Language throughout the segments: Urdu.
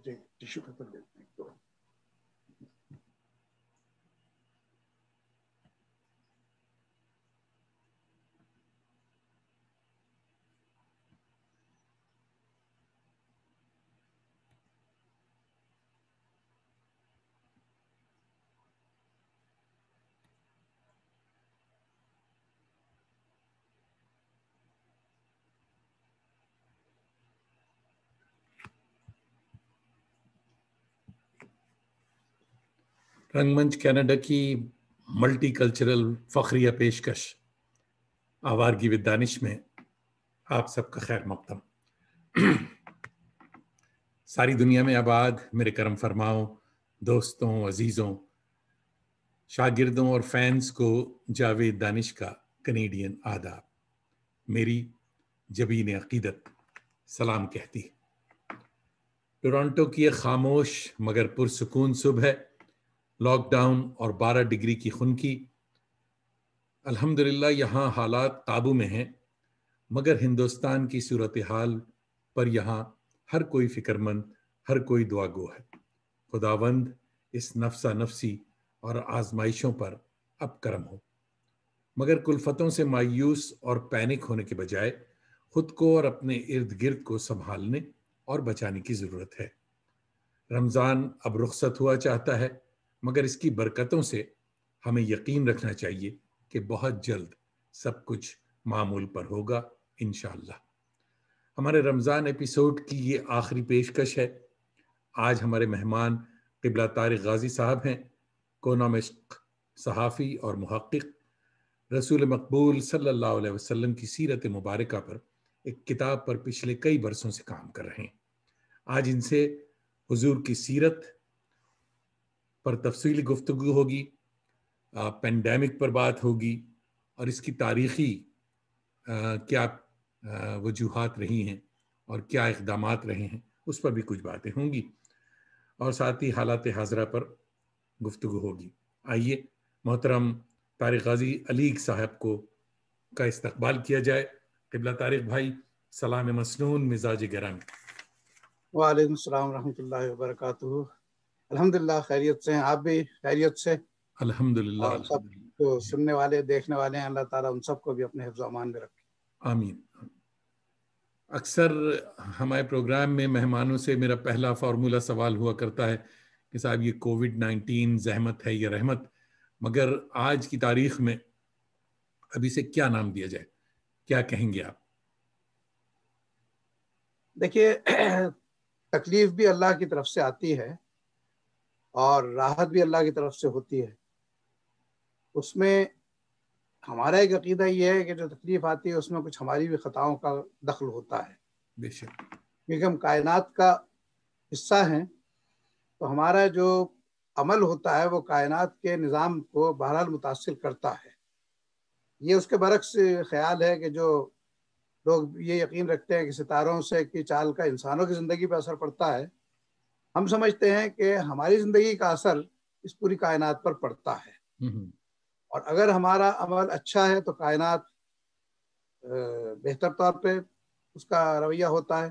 مجھے ٹیشو پیپر دیتے ہیں تو رنگ منچ کینیڈا کی ملٹی کلچرل فخریہ پیشکش آوارگی ود دانش میں آپ سب کا خیر مقدم۔ ساری دنیا میں آباد میرے کرم فرماؤں دوستوں، عزیزوں، شاگردوں اور فینس کو جاوید دانش کا کنیڈین آداب، میری جبین عقیدت سلام کہتی ہے۔ ٹورانٹو کی ایک خاموش مگر پرسکون صبح ہے، لاک ڈاؤن اور 12 ڈگری کی خنکی۔ الحمدللہ یہاں حالات قابو میں ہیں، مگر ہندوستان کی صورتحال پر یہاں ہر کوئی فکر مند، ہر کوئی دعا گو ہے۔ خداوند اس نفسا نفسی اور آزمائشوں پر اب کرم ہو، مگر کلفتوں سے مایوس اور پینک ہونے کے بجائے خود کو اور اپنے ارد گرد کو سنبھالنے اور بچانے کی ضرورت ہے۔ رمضان اب رخصت ہوا چاہتا ہے، مگر اس کی برکتوں سے ہمیں یقین رکھنا چاہیے کہ بہت جلد سب کچھ معمول پر ہوگا انشاءاللہ۔ ہمارے رمضان ایپیسوڈ کی یہ آخری پیشکش ہے۔ آج ہمارے مہمان قبلہ طارق غازی صاحب ہیں، اکونامسٹ، صحافی اور محقق۔ رسول مقبول صلی اللہ علیہ وسلم کی سیرت مبارکہ پر ایک کتاب پر پچھلے کئی برسوں سے کام کر رہے ہیں۔ آج ان سے حضور کی سیرت پر تفصیلی گفتگو ہوگی، پینڈیمک پر بات ہوگی، اور اس کی تاریخی کیا وجوہات رہی ہیں اور کیا اقدامات رہے ہیں، اس پر بھی کچھ باتیں ہوں گی، اور ساتھ ہی حالات حاضرہ پر گفتگو ہوگی۔ آئیے محترم طارق غازی علیگ صاحب کا استقبال کیا جائے۔ قبلہ طارق بھائی، سلام مسنون، مزاج گرم۔ وعلیکم السلام ورحمۃ اللہ وبرکاتہ۔ الحمدللہ خیریت سے ہیں، آپ بھی خیریت سے؟ الحمدللہ۔ اور سب جو سننے والے دیکھنے والے ہیں، اللہ تعالیٰ ان سب کو بھی اپنے حفظ و امان میں رکھے۔ آمین۔ اکثر ہمارے پروگرام میں مہمانوں سے میرا پہلا فارمولہ سوال ہوا کرتا ہے کہ صاحب یہ کووڈ-19 زحمت ہے یا رحمت، مگر آج کی تاریخ میں ابھی سے کیا نام دیا جائے، کیا کہیں گے آپ؟ دیکھیے، تکلیف بھی اللہ کی طرف سے آتی ہے اور راحت بھی اللہ کی طرف سے ہوتی ہے۔ اس میں ہمارا ایک عقیدہ یہ ہے کہ جو تکلیف آتی ہے اس میں کچھ ہماری بھی خطاؤں کا دخل ہوتا ہے، بے شک، کیونکہ ہم کائنات کا حصہ ہیں، تو ہمارا جو عمل ہوتا ہے وہ کائنات کے نظام کو بہرحال متاثر کرتا ہے۔ یہ اس کے برعکس خیال ہے کہ جو لوگ یہ یقین رکھتے ہیں کہ ستاروں سے کی چال کا انسانوں کی زندگی پہ اثر پڑتا ہے، ہم سمجھتے ہیں کہ ہماری زندگی کا اثر اس پوری کائنات پر پڑتا ہے، اور اگر ہمارا عمل اچھا ہے تو کائنات بہتر طور پہ اس کا رویہ ہوتا ہے،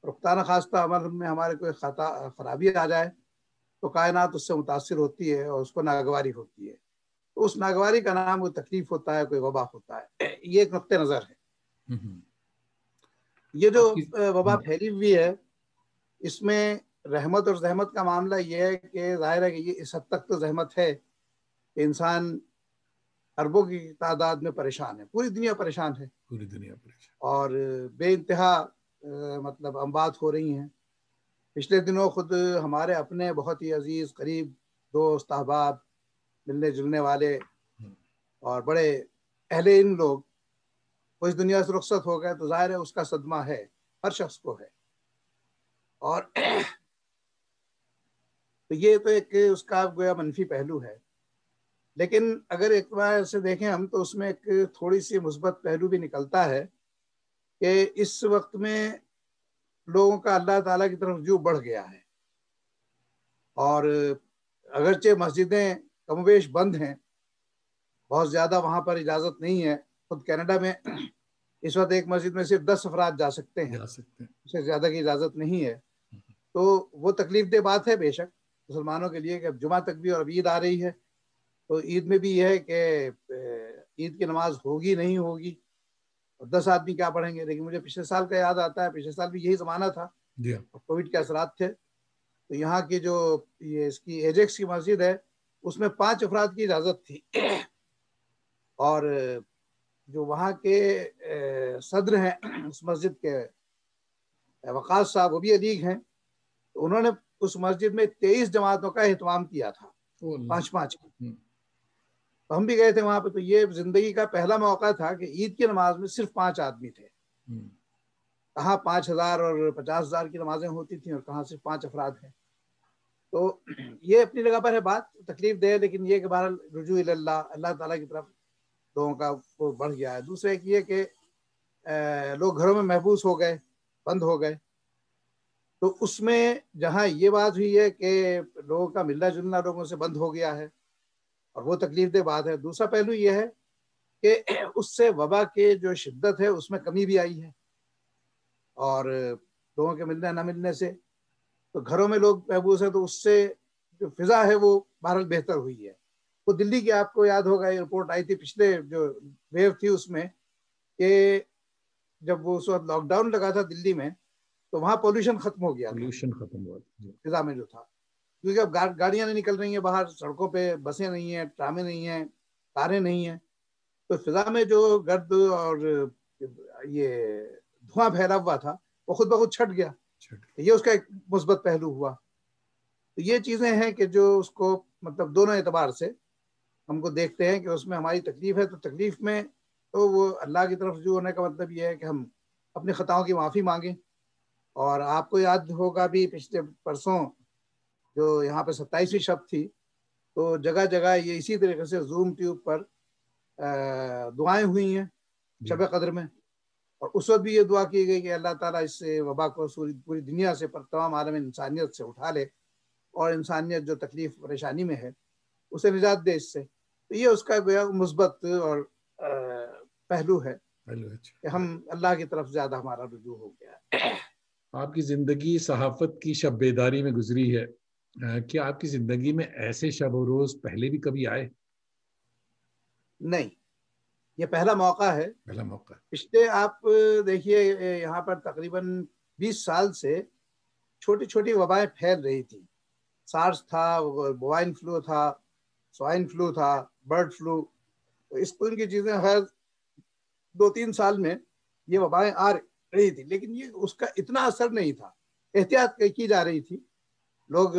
اور خدا نخواستہ عمل میں ہمارے کوئی خرابی آ جائے تو کائنات اس سے متاثر ہوتی ہے اور اس کو ناگواری ہوتی ہے، تو اس ناگواری کا نام کوئی تکلیف ہوتا ہے، کوئی وبا ہوتا ہے۔ یہ ایک نقطہ نظر ہے۔ یہ جو وبا پھیلی ہوئی ہے، اس میں رحمت اور زحمت کا معاملہ یہ ہے کہ ظاہر ہے کہ یہ اس حد تک تو زحمت ہے کہ انسان اربوں کی تعداد میں پریشان ہے، پوری دنیا پریشان ہے، پوری دنیا پریشان، اور بے انتہا مطلب اموات ہو رہی ہیں۔ پچھلے دنوں خود ہمارے اپنے بہت ہی عزیز قریب دوست احباب، ملنے جلنے والے اور بڑے اہل علم لوگ وہ اس دنیا سے رخصت ہو گئے، تو ظاہر ہے اس کا صدمہ ہے، ہر شخص کو ہے، اور تو یہ تو ایک اس کا گویا منفی پہلو ہے۔ لیکن اگر ایک بار سے دیکھیں ہم تو اس میں ایک تھوڑی سی مثبت پہلو بھی نکلتا ہے کہ اس وقت میں لوگوں کا اللہ تعالیٰ کی طرف رجوع بڑھ گیا ہے، اور اگرچہ مسجدیں کم و بیش بند ہیں، بہت زیادہ وہاں پر اجازت نہیں ہے۔ خود کینیڈا میں اس وقت ایک مسجد میں صرف 10 افراد جا سکتے ہیں، اس سے زیادہ کی اجازت نہیں ہے، تو وہ تکلیف دہ بات ہے بے شک مسلمانوں کے لیے کہ اب جمعہ تک بھی اور اب عید آ رہی ہے، تو عید میں بھی یہ ہے کہ عید کی نماز ہوگی نہیں ہوگی، اور 10 آدمی کیا پڑھیں گے. لیکن مجھے پچھلے سال کا یاد آتا ہے، پچھلے سال بھی یہی زمانہ تھا، جی ہاں. کووڈ کے اثرات تھے. تو یہاں کی جو یہ اس کی ایجیکس کی مسجد ہے اس میں 5 افراد کی اجازت تھی، اور جو وہاں کے صدر ہیں اس مسجد کے وقاص صاحب، وہ بھی علیگ ہیں، تو انہوں نے اس مسجد میں 23 جماعتوں کا اہتمام کیا تھا، 5 کی. تو ہم بھی گئے تھے وہاں پہ. تو یہ زندگی کا پہلا موقع تھا کہ عید کی نماز میں صرف 5 آدمی تھے. کہاں 5,000 اور 50,000 کی نمازیں ہوتی تھیں اور کہاں صرف 5 افراد ہیں. تو یہ اپنی جگہ پر ہے بات تکلیف دہ، لیکن یہ کہ بہرحال رجوع اللہ، اللہ تعالیٰ کی طرف لوگوں کا وہ بڑھ گیا ہے. دوسرا ایک یہ کہ لوگ گھروں میں محبوس ہو گئے، بند ہو گئے. تو اس میں جہاں یہ بات ہوئی ہے کہ لوگوں کا ملنا جلنا لوگوں سے بند ہو گیا ہے، اور وہ تکلیف دہ بات ہے. دوسرا پہلو یہ ہے کہ اس سے وبا کے جو شدت ہے اس میں کمی بھی آئی ہے، اور لوگوں کے ملنے نہ ملنے سے تو گھروں میں لوگ محبوس ہیں، تو اس سے جو فضا ہے وہ بہرحال بہتر ہوئی ہے. وہ دلی کی آپ کو یاد ہوگا یہ رپورٹ آئی تھی پچھلے جو ویو تھی اس میں، کہ جب وہ اس وقت لاک ڈاؤن لگا تھا دلی میں تو وہاں پولوشن ختم ہو گیا تھا، پولوشن ختم ہوا فضا میں جو تھا. کیونکہ اب گاڑیاں نہیں نکل رہی ہیں باہر سڑکوں پہ، بسیں نہیں ہیں، ٹرامیں نہیں ہیں، کاریں نہیں ہیں، تو فضا میں جو گرد اور یہ دھواں پھیلا ہوا تھا وہ خود بخود چھٹ گیا. یہ اس کا ایک مثبت پہلو ہوا. تو یہ چیزیں ہیں کہ جو اس کو مطلب دونوں اعتبار سے ہم کو دیکھتے ہیں کہ اس میں ہماری تکلیف ہے. تو تکلیف میں تو وہ اللہ کی طرف رجوع ہونے کا مطلب یہ ہے کہ ہم اپنے خطاؤں کی معافی مانگیں. اور آپ کو یاد ہوگا بھی پچھلے پرسوں جو یہاں پہ 27ویں شب تھی، تو جگہ جگہ یہ اسی طریقے سے زوم ٹیوب پر دعائیں ہوئی ہیں شب قدر میں. اور اس وقت بھی یہ دعا کی گئی کہ اللہ تعالیٰ اس سے وبا کو پوری دنیا سے، پر تمام عالم انسانیت سے اٹھا لے، اور انسانیت جو تکلیف پریشانی میں ہے اسے نجات دے اس سے. تو یہ اس کا مثبت اور پہلو ہے کہ ہم اللہ کی طرف زیادہ ہمارا رجوع ہو گیا. آپ کی زندگی صحافت کی شب بیداری میں گزری ہے، کیا آپ کی زندگی میں ایسے شب و روز پہلے بھی کبھی آئے؟ نہیں، یہ پہلا موقع ہے. پہلا موقع. پچھلے آپ دیکھیے یہاں پر تقریباً 20 سال سے چھوٹی چھوٹی وبائیں پھیل رہی تھی. سارس تھا، بوائن فلو تھا، سوائن فلو تھا، برڈ فلو. تو اس قسم کی چیزیں خیر 2-3 سال میں یہ وبائیں آ رہی تھی، لیکن یہ اس کا اتنا اثر نہیں تھا. احتیاط کی جا رہی تھی، لوگ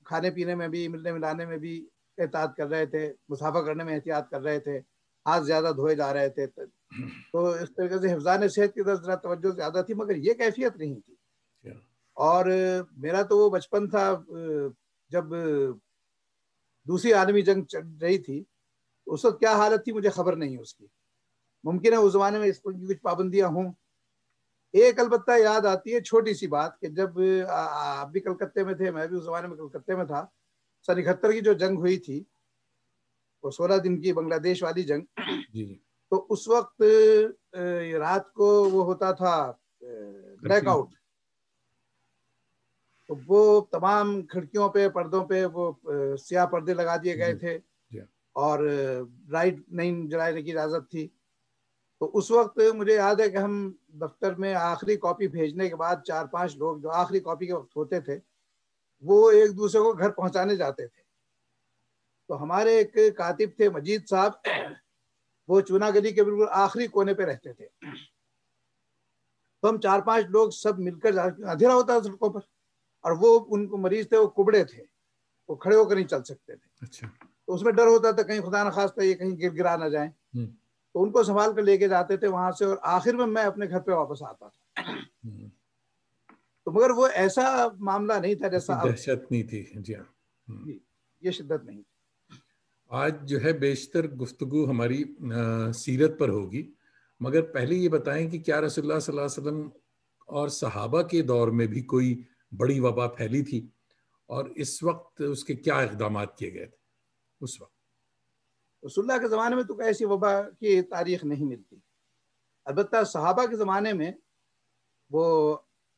کھانے پینے میں بھی، ملنے ملانے میں بھی احتیاط کر رہے تھے، مسافر کرنے میں احتیاط کر رہے تھے، ہاتھ زیادہ دھوئے جا رہے تھے. تو اس طریقے سے حفظان صحت کی طرف ذرا توجہ زیادہ تھی، مگر یہ کیفیت نہیں تھی. اور میرا تو وہ بچپن تھا جب دوسری عالمی جنگ چل رہی تھی، اس وقت کیا حالت تھی مجھے خبر نہیں اس کی. ممکن ہے اس زمانے میں اس پر کچھ پابندیاں ہوں. ایک البتہ یاد آتی ہے چھوٹی سی بات کہ جب آپ بھی کلکتے میں تھے، میں بھی اس زمانے میں کلکتے میں تھا. 71 کی جو جنگ ہوئی تھی، وہ 16 دن کی بنگلہ دیش والی جنگ. تو اس وقت رات کو وہ ہوتا تھا بلیک آؤٹ. تو وہ تمام کھڑکیوں پہ، پردوں پہ وہ سیاہ پردے لگا دیے گئے تھے، اور لائٹ نہیں جلانے کی اجازت تھی. تو اس وقت مجھے یاد ہے کہ ہم دفتر میں آخری کاپی بھیجنے کے بعد 4-5 لوگ جو آخری کاپی کے وقت ہوتے تھے وہ ایک دوسرے کو گھر پہنچانے جاتے تھے. تو ہمارے ایک کاتب تھے مجید صاحب، وہ چونا گلی کے بالکل آخری کونے پہ رہتے تھے. تو ہم 4-5 لوگ سب مل کر، اندھیرا ہوتا تھا سڑکوں پر، اور وہ ان کو مریض تھے، وہ کبڑے تھے، وہ کھڑے ہو کر نہیں چل سکتے تھے. اچھا. تو اس میں ڈر ہوتا تھا کہیں خدا نخواستہ یہ کہیں گر گرا نہ جائیں. تو ان کو سنبھال کر لے کے جاتے تھے وہاں سے، اور آخر میں اپنے گھر پہ واپس آتا تھا. تو مگر وہ ایسا معاملہ نہیں تھا جیسا اب. دہشت نہیں تھی. جی ہاں، یہ شدت نہیں تھی. آج جو ہے بیشتر گفتگو ہماری سیرت پر ہوگی، مگر پہلے یہ بتائیں کہ کیا رسول اللہ صلی اللہ علیہ وسلم اور صحابہ کے دور میں بھی کوئی بڑی وبا پھیلی تھی، اور اس وقت اس کے کیا اقدامات کیے گئے تھے اس وقت؟ رسول اللہ کے زمانے میں تو ایسی وبا کی تاریخ نہیں ملتی. البتہ صحابہ کے زمانے میں وہ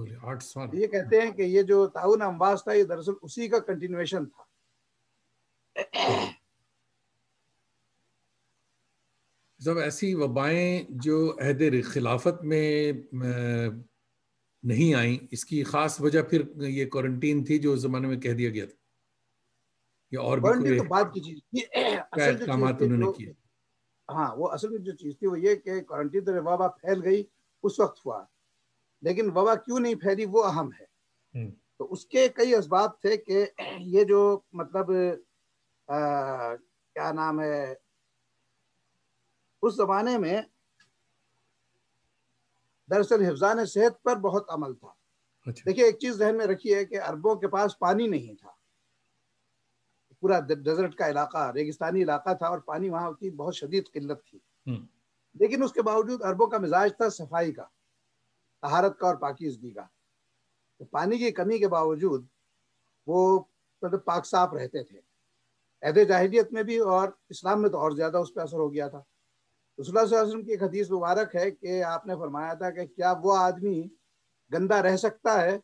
بولے 8 سال. یہ کہتے ہیں کہ یہ جو تعاون امواس تھا یہ دراصل اسی کا کنٹینویشن تھا. جب ایسی وبائیں جو عہد خلافت میں نہیں آئیں، اس کی خاص وجہ پھر یہ کوارنٹین تھی جو اس زمانے میں کہہ دیا گیا تھا، یا اور بھی کوارنٹین کوئی تو بعد کی چیز تھی. اصل جو چیز احکامات تھی انہوں نے جو کیے؟ ہاں وہ اصل میں جو چیز تھی وہ یہ کہ کوارنٹین تو وبا پھیل گئی اس وقت ہوا، لیکن وبا کیوں نہیں پھیلی وہ اہم ہے. تو اس کے کئی اسباب تھے کہ یہ جو مطلب کیا نام ہے، اس زمانے میں دراصل حفظان صحت پر بہت عمل تھا. دیکھیے ایک چیز ذہن میں رکھیے کہ عربوں کے پاس پانی نہیں تھا، پورا ڈیزرٹ کا علاقہ، ریگستانی علاقہ تھا، اور پانی وہاں کی بہت شدید قلت تھی. لیکن اس کے باوجود عربوں کا مزاج تھا صفائی کا، طہارت کا اور پاکیزگی کا. تو پانی کی کمی کے باوجود وہ مطلب پاک صاف رہتے تھے. عہد جاہلیت میں بھی اور اسلام میں تو اور زیادہ اس پہ اثر ہو گیا تھا. رسول اللہ صلی اللہ علیہ وسلم کی ایک حدیث مبارک ہے کہ آپ نے فرمایا تھا کہ کیا وہ آدمی گندہ رہ سکتا ہے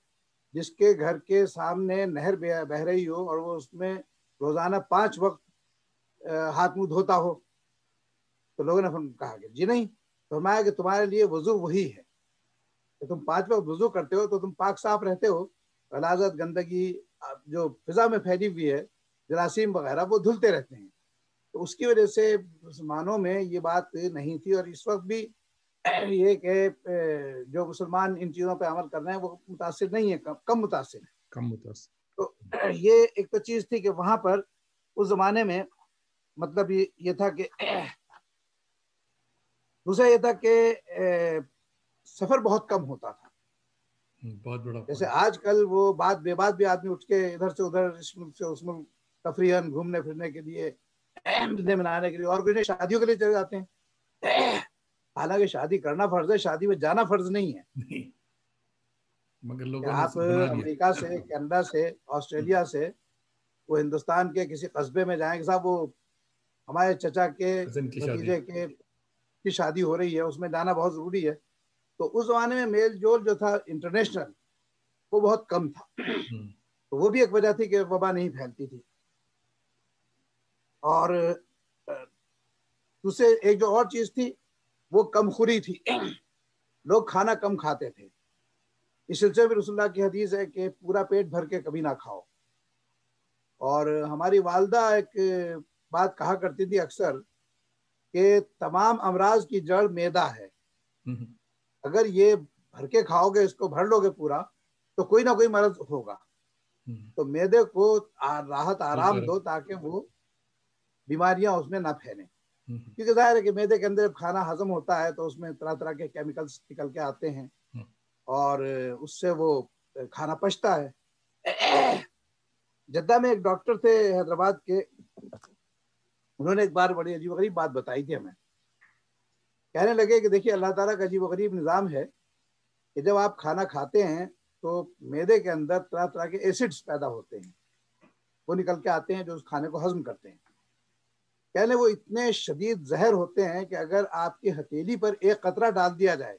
جس کے گھر کے سامنے نہر بہ رہی ہو اور وہ اس میں روزانہ 5 وقت ہاتھ منہ دھوتا ہو؟ تو لوگوں نے کہا کہ جی نہیں. فرمایا کہ تمہارے لیے وضو وہی ہے کہ تم 5 وقت وضو کرتے ہو تو تم پاک صاف رہتے ہو، غلاظت گندگی جو فضا میں پھیلی ہوئی ہے، جراثیم وغیرہ وہ دھلتے رہتے ہیں. تو اس کی وجہ سے مسلمانوں میں یہ بات نہیں تھی. اور اس وقت بھی یہ کہ جو مسلمان ان چیزوں پہ عمل کر رہے ہیں وہ متاثر نہیں ہے، کم متاثر ہے. کم متاثر. تو یہ ایک تو چیز تھی کہ وہاں پر اس زمانے میں مطلب یہ تھا کہ دوسرا یہ تھا کہ سفر بہت کم ہوتا تھا. بہت بڑا جیسے آج کل وہ بات بے بات بھی آدمی اٹھ کے ادھر سے ادھر اس ملک سے اس ملک تفریحاً گھومنے پھرنے کے لیے، منانے کے لیے، اور کچھ شادیوں کے لیے چلے جاتے ہیں. حالانکہ شادی کرنا فرض ہے، شادی میں جانا فرض نہیں ہے. مگر کہ لوگوں نے آپ بنا لیا. امریکہ سے، کینیڈا سے، آسٹریلیا سے وہ ہندوستان کے کسی قصبے میں جائیں کہ صاحب وہ ہمارے چچا کے حسن کی شادی. بھتیجے کی شادی ہو رہی ہے، اس میں جانا بہت ضروری ہے. تو اس زمانے میں میل جول جو تھا انٹرنیشنل وہ بہت کم تھا. تو وہ بھی ایک وجہ تھی کہ وبا نہیں پھیلتی تھی. اور دوسرے ایک جو اور چیز تھی وہ کم خوری تھی. لوگ کھانا کم کھاتے تھے. اس سلسلے میں رسول اللہ کی حدیث ہے کہ پورا پیٹ بھر کے کبھی نہ کھاؤ. اور ہماری والدہ ایک بات کہا کرتی تھی اکثر کہ تمام امراض کی جڑ معدہ ہے. اگر یہ بھر کے کھاؤ گے، اس کو بھر لو گے پورا، تو کوئی نہ کوئی مرض ہوگا. تو معدے کو راحت آرام دو تاکہ وہ بیماریاں اس میں نہ پھیلیں. کیونکہ ظاہر ہے کہ معدے کے اندر کھانا ہضم ہوتا ہے تو اس میں طرح طرح کے کیمیکلز نکل کے آتے ہیں اور اس سے وہ کھانا پچتا ہے. جدہ میں ایک ڈاکٹر تھے حیدرآباد کے، انہوں نے ایک بار بڑی عجیب و غریب بات بتائی تھی ہمیں. کہنے لگے کہ دیکھیے اللہ تعالیٰ کا عجیب و غریب نظام ہے کہ جب آپ کھانا کھاتے ہیں تو معدے کے اندر طرح طرح کے ایسڈز پیدا ہوتے ہیں، وہ نکل کے آتے ہیں جو اس کھانے کو ہضم کرتے ہیں. کہنے وہ اتنے شدید زہر ہوتے ہیں کہ اگر آپ کی ہتھیلی پر ایک قطرہ ڈال دیا جائے،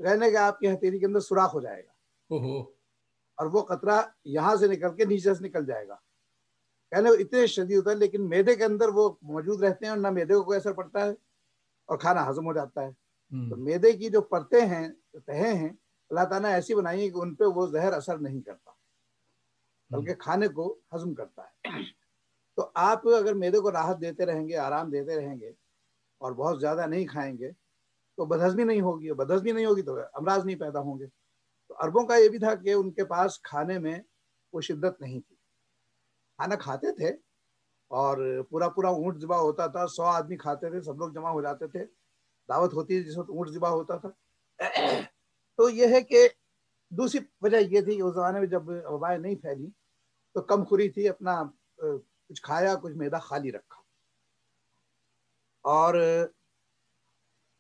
کہنے کہ آپ کی ہتھیلی کے اندر سوراخ ہو جائے گا اور وہ قطرہ یہاں سے نکل کے نیچے سے نکل جائے گا. کہنے وہ اتنے شدید ہوتا ہے، لیکن معدے کے اندر وہ موجود رہتے ہیں اور نہ معدے کو کوئی اثر پڑتا ہے اور کھانا ہضم ہو جاتا ہے. تو معدے کی جو پرتیں ہیں، جو تہیں ہیں، اللہ تعالیٰ نے ایسی بنائی ہے کہ ان پہ وہ زہر اثر نہیں کرتا بلکہ کھانے کو ہضم کرتا ہے. تو آپ اگر معدے کو راحت دیتے رہیں گے، آرام دیتے رہیں گے اور بہت زیادہ نہیں کھائیں گے تو بدہضمی نہیں ہوگی، اور بدہضمی نہیں ہوگی تو امراض نہیں پیدا ہوں گے. تو عربوں کا یہ بھی تھا کہ ان کے پاس کھانے میں وہ شدت نہیں تھی. کھانا کھاتے تھے اور پورا پورا اونٹ ذبح ہوتا تھا، 100 آدمی کھاتے تھے، سب لوگ جمع ہو جاتے تھے، دعوت ہوتی تھی جس وقت اونٹ ذبح ہوتا تھا. تو یہ ہے کہ دوسری وجہ یہ تھی کہ اس زمانے میں جب وبائیں نہیں پھیلی تو کم خوری تھی، اپنا کچھ کھایا، کچھ معدہ خالی رکھا. اور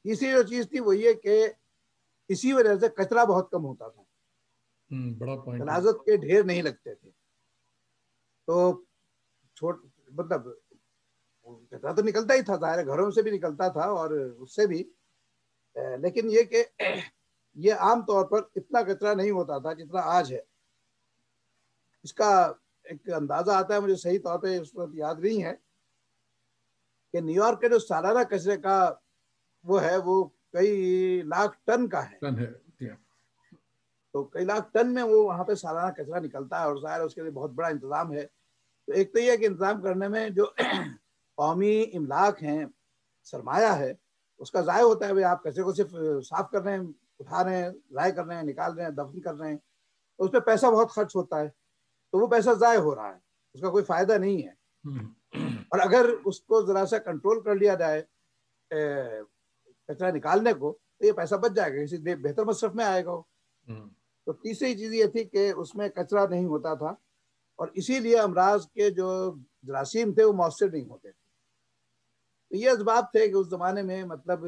تیسری جو چیز تھی وہ یہ کہ اسی وجہ سے کچرا بہت کم ہوتا تھا، بڑا پوائنٹ. غلاظت کے ڈھیر نہیں لگتے تھے. تو مطلب کچرا تو نکلتا ہی تھا، ظاہر گھروں سے بھی نکلتا تھا اور اس سے بھی، لیکن یہ کہ یہ عام طور پر اتنا کچرا نہیں ہوتا تھا جتنا آج ہے. اس کا ایک اندازہ آتا ہے، مجھے صحیح طور پہ اس وقت یاد نہیں ہے، کہ نیو یارک کا جو سالانہ کچرے کا وہ ہے وہ کئی لاکھ ٹن کا ہے. تو کئی لاکھ ٹن میں وہ وہاں پہ سالانہ کچرا نکلتا ہے، اور ظاہر اس کے لیے بہت بڑا انتظام ہے. تو ایک تو یہ ہے کہ انتظام کرنے میں جو قومی املاک ہیں، سرمایہ ہے، اس کا ضائع ہوتا ہے. بھائی آپ کچرے کو صرف صاف کر رہے ہیں، اٹھا رہے ہیں، ضائع کر رہے ہیں، نکال رہے ہیں، دفن کر رہے ہیں، تو اس پہ پیسہ بہت خرچ ہوتا ہے. تو وہ پیسہ ضائع ہو رہا ہے، اس کا کوئی فائدہ نہیں ہے. اور اگر اس کو ذرا سا کنٹرول کر لیا جائے کچرا نکالنے کو، تو یہ پیسہ بچ جائے گا، کسی بہتر مصرف میں آئے گا. تو تیسری چیز یہ تھی کہ اس میں کچرا نہیں ہوتا تھا، اور اسی لیے امراض کے جو جراثیم تھے وہ مؤثر نہیں ہوتے تھے. تو یہ اسباب تھے کہ اس زمانے میں مطلب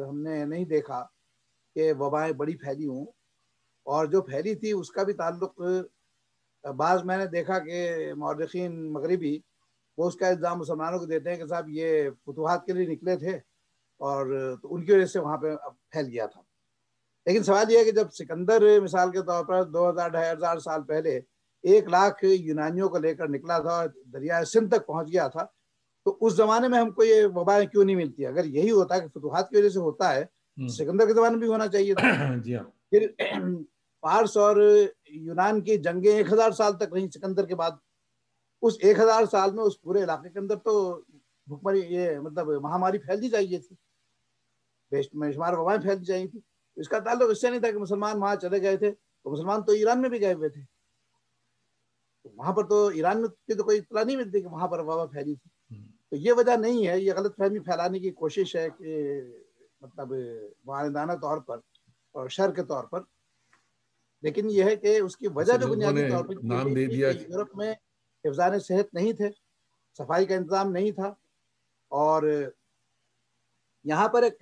ہم نے نہیں دیکھا کہ وبائیں بڑی پھیلی ہوں. اور جو پھیلی تھی اس کا بھی تعلق بعض میں نے دیکھا کہ مورخین مغربی وہ اس کا الزام مسلمانوں کو دیتے ہیں کہ صاحب یہ فتوحات کے لیے نکلے تھے اور تو ان کی وجہ سے وہاں پہ پھیل گیا تھا. لیکن سوال یہ ہے کہ جب سکندر مثال کے طور پر 2000-2500 سال پہلے 1,00,000 یونانیوں کو لے کر نکلا تھا اور دریائے سندھ تک پہنچ گیا تھا، تو اس زمانے میں ہم کو یہ وبائیں کیوں نہیں ملتی؟ اگر یہی ہوتا ہے کہ فتوحات کی وجہ سے ہوتا ہے، سکندر کے زمانے میں بھی ہونا چاہیے تھا. جی ہاں. پھر فارس اور یونان کی جنگیں 1000 سال تک رہیں سکندر کے بعد. اس 1000 سال میں اس پورے علاقے کے اندر تو بھوکمری یہ مطلب مہاماری پھیلتی چاہیے تھی، بے شمار وبائیں پھیلتی چاہیے تھی. اس کا تعلق اس سے نہیں تھا کہ مسلمان وہاں چلے گئے تھے، تو مسلمان تو ایران میں بھی گئے ہوئے تھے، وہاں پر تو ایران میں کی تو کوئی اطلاع نہیں ملتی کہ وہاں پر وبا پھیلی تھی. تو یہ وجہ نہیں ہے، یہ غلط فہمی پھیلانے کی کوشش ہے کہ مطلب معاندانہ طور پر اور شر کے طور پر. لیکن یہ ہے کہ اس کی وجہ جو بنیادی طور پر نام یہ دے تھی دیا کہ یورپ میں حفظان صحت نہیں تھے، صفائی کا انتظام نہیں تھا. اور یہاں پر ایک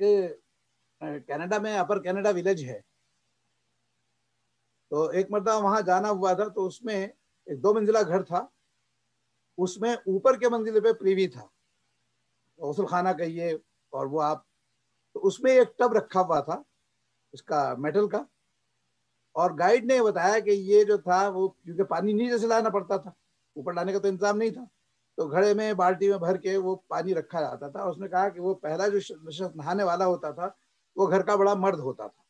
کینیڈا میں اپر کینیڈا ولیج ہے، تو ایک مرتبہ وہاں جانا ہوا تھا. تو اس میں ایک 2 منزلہ گھر تھا، اس میں اوپر کے منزل پہ پریوی تھا، غسل خانہ کہیے. اور وہ آپ تو اس میں ایک ٹب رکھا ہوا تھا اس کا میٹل کا، اور گائیڈ نے بتایا کہ یہ جو تھا وہ کیونکہ پانی نیچے سے لانا پڑتا تھا، اوپر لانے کا تو انتظام نہیں تھا، تو گھڑے میں بالٹی میں بھر کے وہ پانی رکھا جاتا تھا. اس نے کہا کہ وہ پہلا جو شخص نہانے والا ہوتا تھا وہ گھر کا بڑا مرد ہوتا تھا،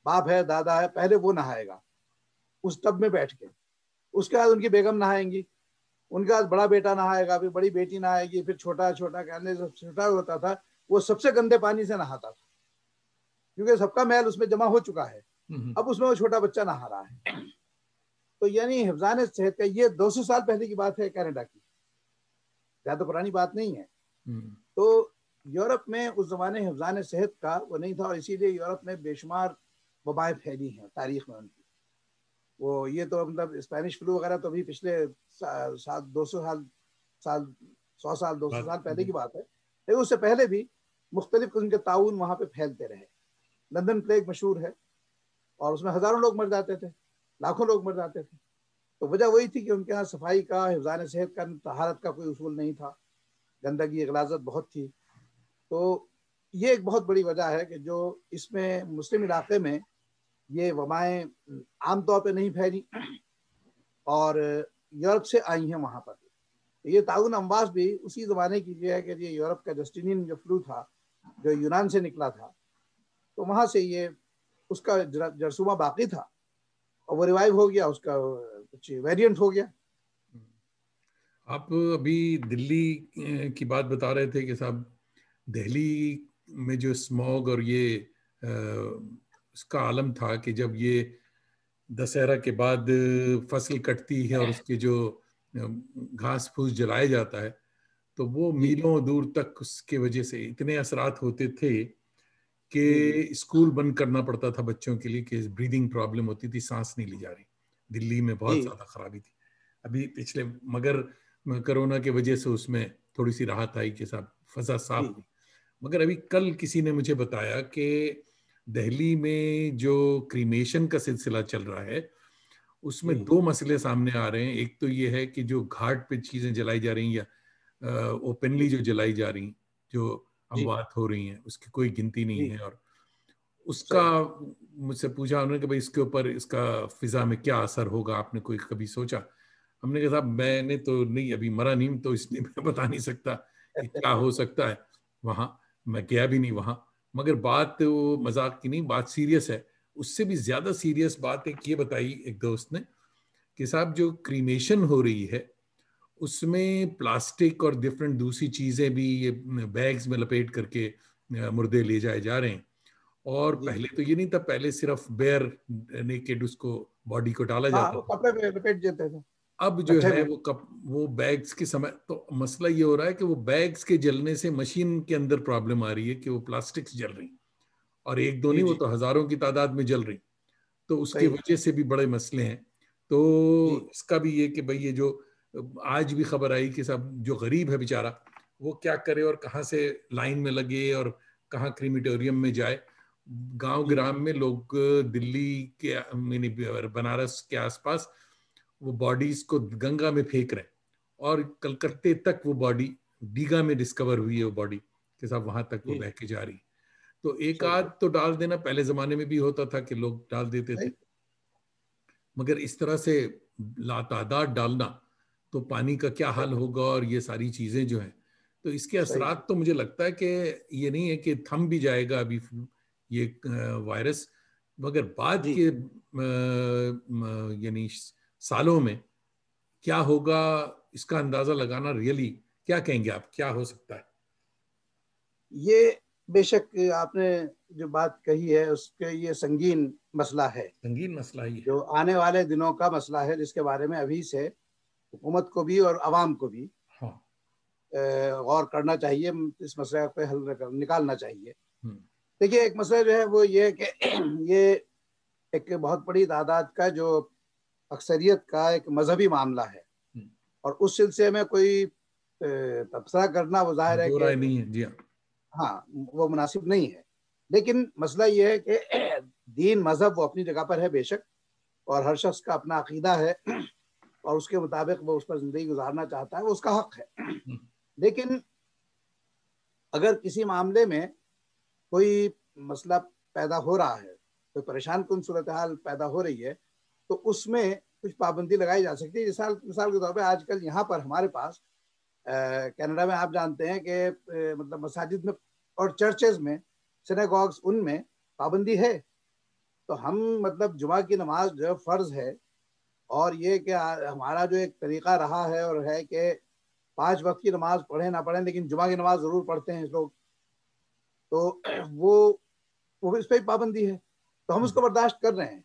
باپ ہے دادا ہے، پہلے وہ نہائے گا اس ٹب میں بیٹھ کے. اس کے بعد ان کی بیگم نہائیں گی، ان کے بعد بڑا بیٹا نہائے گا، پھر بڑی بیٹی نہائے گی، پھر چھوٹا کہنے سے چھوٹا ہوتا تھا وہ سب سے گندے پانی سے نہاتا تھا، کیونکہ سب کا میل اس میں جمع ہو چکا ہے. اب اس میں وہ چھوٹا بچہ نہا رہا ہے. تو یعنی حفظان صحت کا یہ 200 سال پہلے کی بات ہے کینیڈا کی، زیادہ پرانی بات نہیں ہے. تو یورپ میں اس زمانے حفظان صحت کا وہ نہیں تھا، اور اسی لیے یورپ میں بے شمار وبائیں پھیلی ہیں تاریخ میں ان کی. وہ یہ تو مطلب اسپینش فلو وغیرہ تو بھی پچھلے 200 سال 200 سال پہلے کی بات ہے. لیکن اس سے پہلے بھی مختلف قسم کے طاعون وہاں پہ پھیلتے رہے. لندن پلیگ مشہور ہے، اور اس میں ہزاروں لوگ مر جاتے تھے، لاکھوں لوگ مر جاتے تھے. تو وجہ وہی تھی کہ ان کے یہاں صفائی کا، حفظان صحت کا، طہارت کا کوئی اصول نہیں تھا، گندگی غلاظت بہت تھی. تو یہ ایک بہت بڑی وجہ ہے کہ جو اس میں مسلم علاقے میں یہ وبائیں عام طور پہ نہیں پھیلی اور یورپ سے آئی ہیں وہاں پر. یہ طاعون امواس بھی اسی زمانے کی یہ ہے کہ یہ یورپ کا جسٹینین جو فلو تھا جو یونان سے نکلا تھا، تو وہاں سے یہ اس کا جرثومہ باقی تھا اور وہ ریوائیو ہو گیا، اس کا کچھ ویریئنٹ ہو گیا. آپ ابھی دلی کی بات بتا رہے تھے کہ صاحب دہلی میں جو اسموگ اور یہ اس کا عالم تھا کہ جب یہ دسہرہ کے بعد فصل کٹتی ہے اور اس کے جو گھاس پھوس جلائے جاتا ہے تو وہ میلوں دور تک اس کے وجہ سے اتنے اثرات ہوتے تھے کہ اسکول بند کرنا پڑتا تھا بچوں کے لیے کہ بریدنگ پرابلم ہوتی تھی، سانس نہیں لی جا رہی. دلی میں بہت زیادہ خرابی تھی ابھی پچھلے، مگر کرونا کی وجہ سے اس میں تھوڑی سی راحت آئی کہ صاحب فضا صاف ہوئی. مگر ابھی کل کسی نے مجھے بتایا کہ دہلی میں جو کریمیشن کا سلسلہ چل رہا ہے اس میں 2 مسئلے سامنے آ رہے ہیں. ایک تو یہ ہے کہ جو گھاٹ پہ چیزیں جلائی جا رہی ہیں یا اوپنلی جو جلائی جا رہی ہیں، جو اموات ہو رہی ہیں، اس کی کوئی گنتی نہیں ہے. اور اس کا مجھ سے پوچھا انہوں نے کہ بھائی اس کے اوپر اس کا فضا میں کیا اثر ہوگا، آپ نے کوئی کبھی سوچا؟ ہم نے کہا صاحب میں نے تو نہیں، ابھی مرا نہیں تو اس لیے میں بتا نہیں سکتا کہ کیا ہو سکتا ہے وہاں، میں گیا بھی نہیں وہاں. مگر بات وہ مذاق کی نہیں، بات سیریس ہے. اس سے بھی زیادہ سیریس بات ایک یہ بتائی ایک دوست نے کہ صاحب جو کریمیشن ہو رہی ہے اس میں پلاسٹک اور ڈفرینٹ دوسری چیزیں بھی بیگز میں لپیٹ کر کے مردے لے جائے جا رہے ہیں. اور پہلے تو یہ نہیں تھا، پہلے صرف بیئر نیکڈ اس کو باڈی کو ڈالا جاتا تھا. کپڑے پہ لپیٹ دیتے تھے. اب جو ہے وہ بیگز کے سمے تو مسئلہ یہ ہو رہا ہے کہ وہ بیگز کے جلنے سے مشین کے اندر پرابلم آ رہی ہے کہ وہ پلاسٹکس جل رہی، اور ایک دو نہیں، وہ تو ہزاروں کی تعداد میں جل رہی. تو اس کی وجہ سے بھی بڑے مسئلے ہیں. تو اس کا بھی یہ کہ بھئی یہ جو آج بھی خبر آئی کہ صاحب جو غریب ہے بیچارہ وہ کیا کرے اور کہاں سے لائن میں لگے اور کہاں کریمیٹوریم میں جائے. گاؤں گرام میں لوگ دلی کے یعنی بنارس کے آس پاس وہ باڈیز کو گنگا میں پھینک رہے ہیں، اور کلکتے تک وہ باڈی دیگا میں ڈسکور ہوئی ہے وہ باڈی کہ صاحب وہاں تک وہ بہ کے جا رہی. تو ایک آدھ تو ڈال دینا پہلے زمانے میں بھی ہوتا تھا کہ لوگ ڈال دیتے تھے، مگر اس طرح سے لاتعداد ڈالنا تو پانی کا کیا حال ہوگا اور یہ ساری چیزیں جو ہیں. تو اس کے اثرات تو مجھے لگتا ہے کہ یہ نہیں ہے کہ تھم بھی جائے گا ابھی یہ وائرس، مگر بعد کے یعنی سالوں میں کیا ہوگا اس کا اندازہ لگانا ریئلی. کیا کہیں گے آپ، کیا ہو سکتا ہے؟ یہ بے شک آپ نے جو بات کہی ہے اس کے یہ سنگین مسئلہ ہے، سنگین مسئلہ ہی ہے، جو آنے والے دنوں کا مسئلہ ہے، جس کے بارے میں ابھی سے حکومت کو بھی اور عوام کو بھی غور کرنا چاہیے، اس مسئلے کا کوئی حل نکالنا چاہیے. دیکھیے ایک مسئلہ جو ہے وہ یہ کہ یہ ایک بہت بڑی تعداد کا جو اکثریت کا ایک مذہبی معاملہ ہے، اور اس سلسلے میں کوئی تبصرہ کرنا وہ ظاہر ہے کہ نہیں ہے. جی ہاں وہ مناسب نہیں ہے. لیکن مسئلہ یہ ہے کہ دین مذہب وہ اپنی جگہ پر ہے بے شک، اور ہر شخص کا اپنا عقیدہ ہے اور اس کے مطابق وہ اس پر زندگی گزارنا چاہتا ہے، وہ اس کا حق ہے. لیکن اگر کسی معاملے میں کوئی مسئلہ پیدا ہو رہا ہے، کوئی پریشان کن صورتحال پیدا ہو رہی ہے، تو اس میں کچھ پابندی لگائی جا سکتی ہے. مثال کے طور پہ آج کل یہاں پر ہمارے پاس کینیڈا میں آپ جانتے ہیں کہ مطلب مساجد میں اور چرچز میں، سینیگوگز، ان میں پابندی ہے. تو ہم مطلب جمعہ کی نماز جو فرض ہے، اور یہ کہ ہمارا جو ایک طریقہ رہا ہے اور ہے کہ 5 وقت کی نماز پڑھیں نہ پڑھیں لیکن جمعہ کی نماز ضرور پڑھتے ہیں لوگ، تو وہ اس پہ پابندی ہے. تو ہم اس کو برداشت کر رہے ہیں،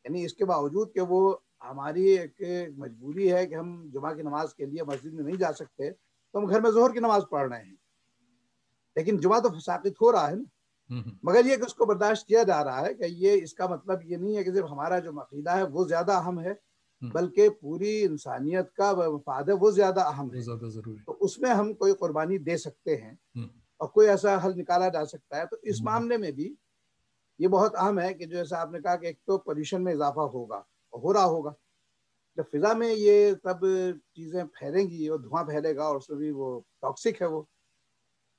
یعنی اس کے باوجود کہ وہ ہماری ایک مجبوری ہے کہ ہم جمعہ کی نماز کے لیے مسجد میں نہیں جا سکتے، تو ہم گھر میں ظہر کی نماز پڑھ رہے ہیں. لیکن جمعہ تو ساقط ہو رہا ہے نا، مگر یہ کہ اس کو برداشت کیا جا رہا ہے کہ یہ اس کا مطلب یہ نہیں ہے کہ صرف ہمارا جو عقیدہ ہے وہ زیادہ اہم ہے، بلکہ پوری انسانیت کا مفاد ہے وہ زیادہ اہم ہے. تو اس میں ہم کوئی قربانی دے سکتے ہیں اور کوئی ایسا حل نکالا جا سکتا ہے. تو اس معاملے میں بھی یہ بہت اہم ہے کہ جیسا آپ نے کہا کہ ایک تو پولوشن میں اضافہ ہوگا، ہو رہا ہوگا. جب فضا میں یہ سب چیزیں پھیلیں گی اور دھواں پھیلے گا، اور اس میں بھی وہ ٹاکسک ہے وہ،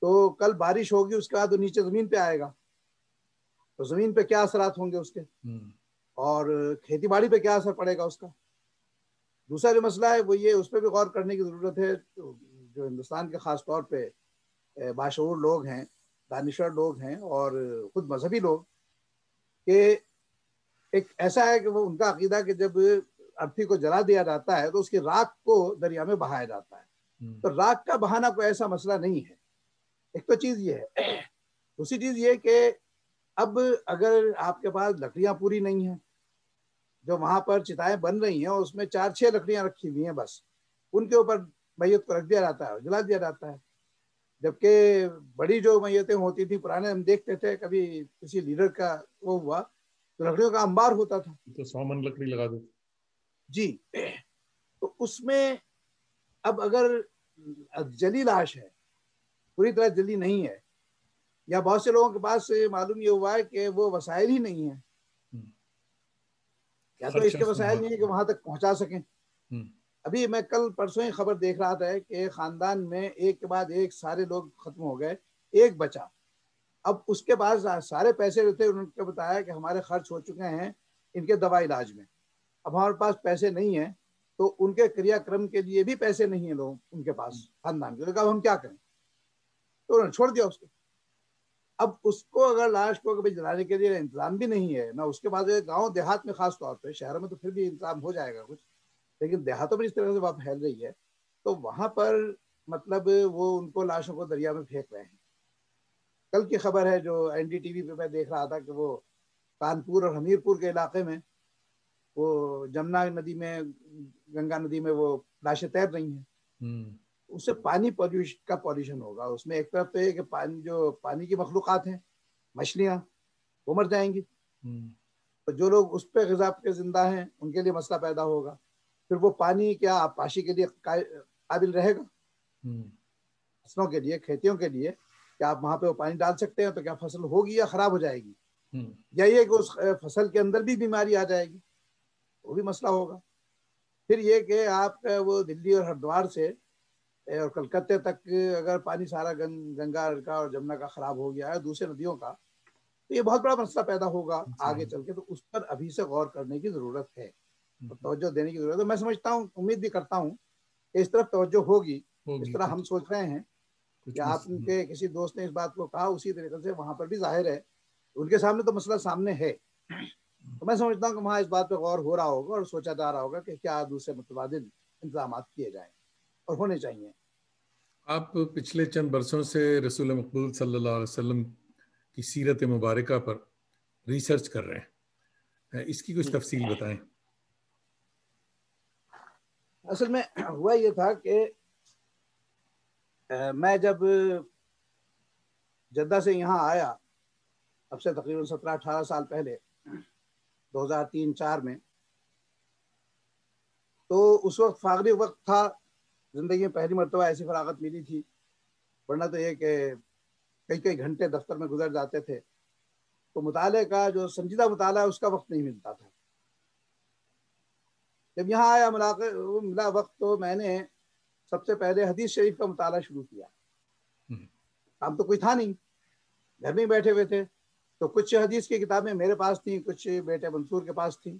تو کل بارش ہوگی، اس کے بعد وہ نیچے زمین پہ آئے گا، تو زمین پہ کیا اثرات ہوں گے اس کے، اور کھیتی باڑی پہ کیا اثر پڑے گا اس کا. دوسرا جو مسئلہ ہے وہ یہ، اس پہ بھی غور کرنے کی ضرورت ہے. جو ہندوستان کے خاص طور پہ باشعور لوگ ہیں، دانشور لوگ ہیں، اور خود مذہبی لوگ، کہ ایک ایسا ہے کہ وہ ان کا عقیدہ کہ جب ارتھی کو جلا دیا جاتا ہے تو اس کی راکھ کو دریا میں بہایا جاتا ہے. تو راکھ کا بہانا کوئی ایسا مسئلہ نہیں ہے. ایک تو چیز یہ ہے. دوسری چیز یہ کہ اب اگر آپ کے پاس لکڑیاں پوری نہیں ہیں، جو وہاں پر چتائیں بن رہی ہیں اس میں 4-6 لکڑیاں رکھی ہوئی ہیں، بس ان کے اوپر میت کو رکھ دیا جاتا ہے اور جلا دیا جاتا ہے. جبکہ بڑی جو میتیں ہوتی تھیں پرانے، ہم دیکھتے تھے کبھی کسی لیڈر کا وہ ہوا تو لکڑیوں کا انبار ہوتا تھا، تو 100 من لکڑی لگا دو. جی. تو اس میں اب اگر جلی لاش ہے، پوری طرح جلی نہیں ہے، یا بہت سے لوگوں کے پاس معلوم یہ ہوا ہے کہ وہ وسائل ہی نہیں ہیں، یا تو اس کے وسائل نہیں ہے کہ وہاں تک پہنچا سکیں. ابھی میں کل پرسوں ہی خبر دیکھ رہا تھا کہ خاندان میں ایک کے بعد ایک سارے لوگ ختم ہو گئے، ایک بچا. اب اس کے بعد سارے پیسے جو تھے انہوں نے بتایا کہ ہمارے خرچ ہو چکے ہیں ان کے دوا علاج میں، اب ہمارے پاس پیسے نہیں ہیں، تو ان کے کریا کرم کے لیے بھی پیسے نہیں ہیں لوگ ان کے پاس خاندان کے، کہا ہم کیا کریں، تو انہوں نے چھوڑ دیا اس کو۔ اب اس کو اگر لاش کو کبھی جلانے کے لیے انتظام بھی نہیں ہے نہ، اس کے بعد گاؤں دیہات میں خاص طور پہ، شہروں میں تو پھر بھی انتظام ہو جائے گا کچھ، لیکن دیہاتوں میں اس طرح سے بات پھیل رہی ہے، تو وہاں پر مطلب وہ ان کو لاشوں کو دریا میں پھینک رہے ہیں۔ کل کی خبر ہے جو این ڈی ٹی وی پہ میں دیکھ رہا تھا کہ وہ کانپور اور حمیرپور کے علاقے میں وہ جمنا ندی میں، گنگا ندی میں وہ لاشیں تیر رہی ہیں۔ اس سے پانی کا پالوشن ہوگا، اس میں ایک طرف تو یہ کہ پانی کی مخلوقات ہیں، مچھلیاں، وہ مر جائیں گی، تو جو لوگ اس پہ غذا کے زندہ ہیں ان کے لیے مسئلہ پیدا ہوگا، پھر وہ پانی کیا آبپاشی کے لیے قابل رہے گا؟ فصلوں کے لیے، کھیتیوں کے لیے کیا آپ وہاں پہ وہ پانی ڈال سکتے ہیں؟ تو کیا فصل ہوگی یا خراب ہو جائے گی؟ یا یہ کہ اس فصل کے اندر بھی بیماری آ جائے گی، وہ بھی مسئلہ ہوگا۔ پھر یہ کہ آپ وہ دلی اور ہریدوار سے اور کلکتے تک اگر پانی سارا گنگا کا اور جمنا کا خراب ہو گیا ہے، دوسرے ندیوں کا، تو یہ بہت بڑا مسئلہ پیدا ہوگا آگے چل کے، تو اس پر ابھی سے غور کرنے کی ضرورت ہے، توجہ دینے کی ضرورت ہے۔ میں سمجھتا ہوں، امید بھی کرتا ہوں کہ اس طرف توجہ ہوگی، اس طرح ہم سوچ رہے ہیں کہ آپ کے کسی دوست نے اس بات کو کہا، اسی طریقے سے وہاں پر بھی ظاہر ہے ان کے سامنے تو مسئلہ سامنے ہے، تو میں سمجھتا ہوں کہ وہاں اس بات پہ غور ہو رہا ہوگا اور سوچا جا رہا ہوگا کہ کیا دوسرے متبادل انتظامات کیے جائیں اور ہونے چاہیے۔ آپ پچھلے چند برسوں سے رسول مقبول صلی اللہ علیہ وسلم کی سیرت مبارکہ پر ریسرچ کر رہے ہیں، اس کی کچھ تفصیل بتائیں۔ اصل میں ہوا یہ تھا کہ میں جب جدہ سے یہاں آیا، اب سے تقریباً 17-18 سال پہلے، 2003-4 میں، تو اس وقت فارغ وقت تھا، زندگی میں پہلی مرتبہ ایسی فراغت ملی تھی، ورنہ تو یہ کہ کئی گھنٹے دفتر میں گزر جاتے تھے، تو مطالعے کا جو سنجیدہ مطالعہ اس کا وقت نہیں ملتا تھا۔ جب یہاں آیا ملا وقت، تو میں نے سب سے پہلے حدیث شریف کا مطالعہ شروع کیا۔ کام تو کوئی تھا نہیں، گھر میں بیٹھے ہوئے تھے، تو کچھ حدیث کی کتابیں میرے پاس تھیں، کچھ بیٹے منصور کے پاس تھیں،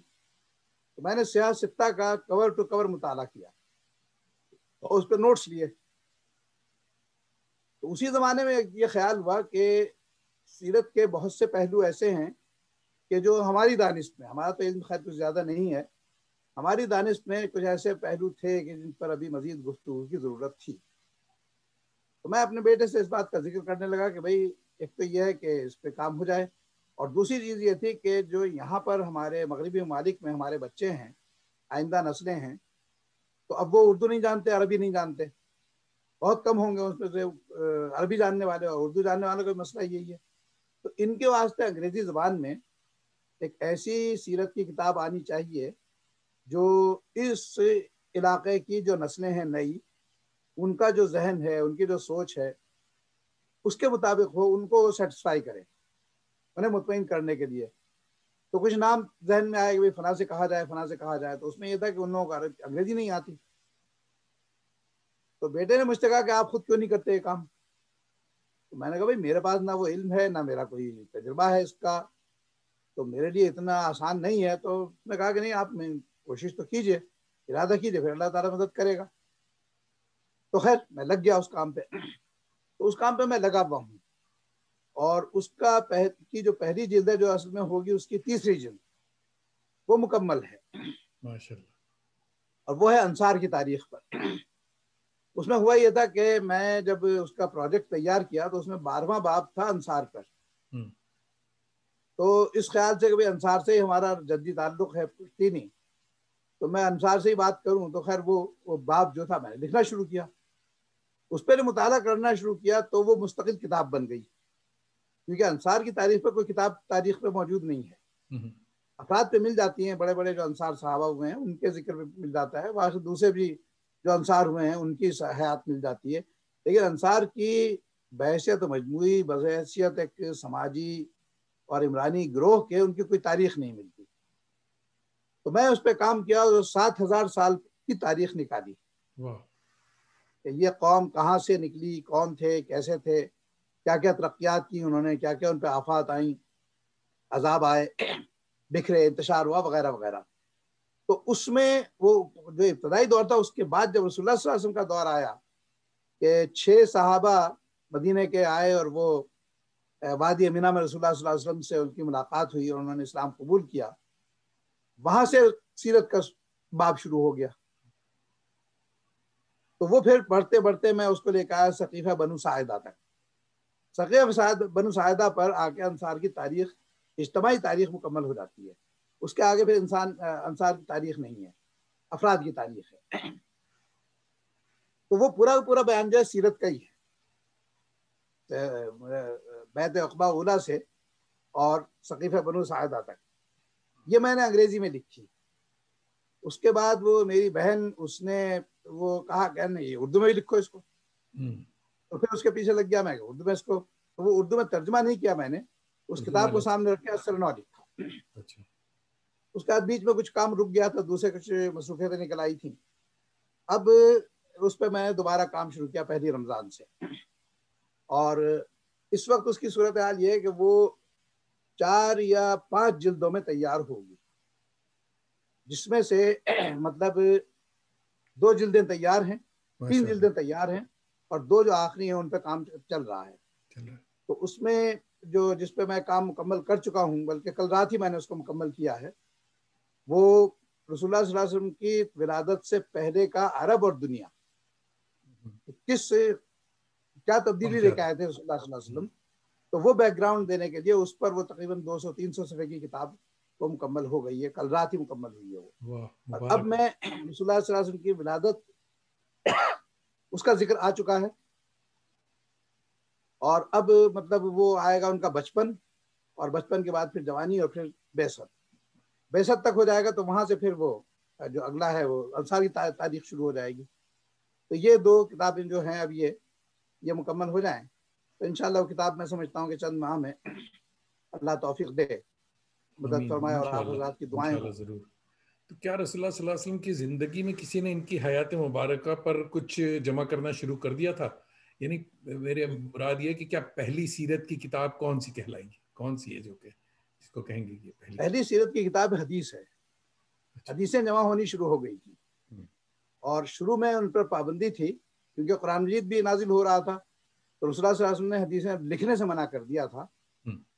تو میں نے سیاہ ستہ کا کور ٹو کور مطالعہ کیا اور اس پہ نوٹس لیے۔ تو اسی زمانے میں یہ خیال ہوا کہ سیرت کے بہت سے پہلو ایسے ہیں کہ جو ہماری دانش میں، ہمارا تو علم خیر کچھ زیادہ نہیں ہے، ہماری دانش میں کچھ ایسے پہلو تھے کہ جن پر ابھی مزید گفتگو کی ضرورت تھی۔ تو میں اپنے بیٹے سے اس بات کا ذکر کرنے لگا کہ بھائی ایک تو یہ ہے کہ اس پہ کام ہو جائے، اور دوسری چیز یہ تھی کہ جو یہاں پر ہمارے مغربی ممالک میں ہمارے بچے ہیں، آئندہ نسلیں ہیں، تو اب وہ اردو نہیں جانتے، عربی نہیں جانتے، بہت کم ہوں گے اس میں سے عربی جاننے والے، اور اردو جاننے والوں کا مسئلہ یہی ہے۔ تو ان کے واسطے انگریزی زبان میں ایک ایسی سیرت کی کتاب آنی چاہیے جو اس علاقے کی جو نسلیں ہیں نئی، ان کا جو ذہن ہے، ان کی جو سوچ ہے، اس کے مطابق ہو، ان کو سیٹسفائی کرے، انہیں مطمئن کرنے کے لیے۔ تو کچھ نام ذہن میں آئے کہ فلاں سے کہا جائے، فلاں سے کہا جائے، تو اس میں یہ تھا کہ ان لوگوں کو انگریزی نہیں آتی۔ تو بیٹے نے مجھ سے کہا کہ آپ خود کیوں نہیں کرتے یہ کام؟ تو میں نے کہا بھائی میرے پاس نہ وہ علم ہے، نہ میرا کوئی تجربہ ہے اس کا، تو میرے لیے اتنا آسان نہیں ہے۔ تو میں کہا کہ نہیں، آپ کوشش تو کیجئے، ارادہ کیجئے، پھر اللہ تعالیٰ مدد کرے گا۔ تو خیر میں لگ گیا اس کام پہ۔ تو اس کام پہ میں لگا ہوا ہوں، اور اس کا کی جو پہلی جلد ہے جو اصل میں ہوگی اس کی تیسری جلد، وہ مکمل ہے ماشاءاللہ، اور وہ ہے انصار کی تاریخ پر۔ اس میں ہوا یہ تھا کہ میں جب اس کا پروجیکٹ تیار کیا تو اس میں 12واں باب تھا انصار پر۔ تو اس خیال سے کہ بھئی انصار سے ہی ہمارا جدی تعلق ہے پشتینی، تو میں انصار سے ہی بات کروں، تو خیر وہ باب جو تھا میں نے لکھنا شروع کیا، اس پہ مطالعہ کرنا شروع کیا، تو وہ مستقل کتاب بن گئی، کیونکہ انصار کی تاریخ پہ کوئی کتاب تاریخ پہ موجود نہیں ہے۔ افراد پہ مل جاتی ہیں، بڑے بڑے جو انصار صحابہ ہوئے ہیں ان کے ذکر پہ مل جاتا ہے، وہاں سے دوسرے بھی جو انصار ہوئے ہیں ان کی حیات مل جاتی ہے، لیکن انصار کی بحیثیت مجموعی، بحیثیت ایک سماجی اور عمرانی گروہ کے، ان کی کوئی تاریخ نہیں ملتی۔ تو میں اس پہ کام کیا اور 7000 سال کی تاریخ نکالی کہ یہ قوم کہاں سے نکلی، کون تھے، کیسے تھے، کیا کیا ترقیات کی انہوں نے، کیا کیا ان پہ آفات آئیں، عذاب آئے، بکھرے، انتشار ہوا وغیرہ وغیرہ. تو اس میں وہ جو ابتدائی دور تھا، اس کے بعد جب رسول اللہ صلی اللہ علیہ وسلم کا دور آیا کہ 6 صحابہ مدینے کے آئے اور وہ وادی امینہ میں رسول اللہ صلی اللہ علیہ وسلم سے ان کی ملاقات ہوئی اور انہوں نے اسلام قبول کیا، وہاں سے سیرت کا باب شروع ہو گیا. تو وہ پھر بڑھتے بڑھتے میں اس کو لے کے آیا سقیفہ بنو ساعدہ تک. سقیفہ بنو ساعدہ پر آ کے انصار کی تاریخ، اجتماعی تاریخ مکمل ہو جاتی ہے. اس کے آگے پھر انصار کی تاریخ نہیں ہے، افراد کی تاریخ ہے. تو وہ پورا بیان جو ہے سیرت کا ہی ہے، بیعت عقبہ اولیٰ سے اور سقیفہ بنو ساعدہ تک. یہ میں نے انگریزی میں لکھی. اس کے بعد وہ میری بہن، اس نے وہ کہا کہ نہیں اردو میں بھی لکھو اس کو. تو پھر اس کے پیچھے لگ گیا میں کہ اردو میں اس کو. تو وہ اردو میں ترجمہ نہیں کیا میں نے، اس کتاب کو سامنے رکھ کے اثر نو لکھا. اس کے بعد بیچ میں کچھ کام رک گیا تھا، دوسرے کچھ مصروفیتیں نکل آئی تھیں. اب اس پہ میں نے دوبارہ کام شروع کیا پہلی رمضان سے. اور اس وقت اس کی صورتحال یہ ہے کہ وہ 4 یا 5 جلدوں میں تیار ہوگی، جس میں سے مطلب 2 جلدیں تیار ہیں، 3 جلدیں تیار ہیں، اور 2 جو آخری ہیں ان پہ کام چل رہا ہے. تو اس میں جس پہ میں کام مکمل کر چکا ہوں، بلکہ کل رات ہی میں نے اس کو مکمل کیا ہے، وہ رسول اللہ صلی اللہ علیہ وسلم کی ولادت سے پہلے کا عرب اور دنیا کیا تبدیلی لے کے آئے تھے رسول اللہ صلی اللہ علیہ وسلم. تو وہ بیک گراؤنڈ دینے کے لیے اس پر وہ تقریباً 200-300 صفحے کی کتاب وہ مکمل ہو گئی ہے. کل رات ہی مکمل ہوئی ہے وہ. اور اب میں رسول اللہ صلی اللہ علیہ وسلم کی ولادت اس کا ذکر آ چکا ہے، اور اب مطلب وہ آئے گا ان کا بچپن، اور بچپن کے بعد پھر جوانی، اور پھر بیست تک ہو جائے گا. تو وہاں سے پھر وہ جو اگلا ہے وہ انصار کی تاریخ شروع ہو جائے گی. تو یہ 2 کتابیں جو ہیں اب یہ مکمل ہو جائیں تو انشاءاللہ وہ کتاب میں سمجھتا ہوں کہ چند ماہ میں اللہ توفیق دے، مدد فرمائے، اور آپ حضرات کی دعائیں ہوں. ضرور. تو کیا رسول اللہ صلی اللہ علیہ وسلم کی زندگی میں کسی نے ان کی حیات مبارکہ پر کچھ جمع کرنا شروع کر دیا تھا؟ یعنی میرے مراد یہ کہ کیا پہلی سیرت کی کتاب کون سی کہلائے گی، کون سی ہے جو کہ جس کو کہیں گے یہ پہلی سیرت کی کتاب حدیث ہے. حدیثیں جمع ہونی شروع ہو گئی تھی، اور شروع میں ان پر پابندی تھی کیونکہ قرآن مجید بھی نازل ہو رہا تھا. تو رسول اللہ صلی اللہ علیہ وسلم نے حدیثیں لکھنے سے منع کر دیا تھا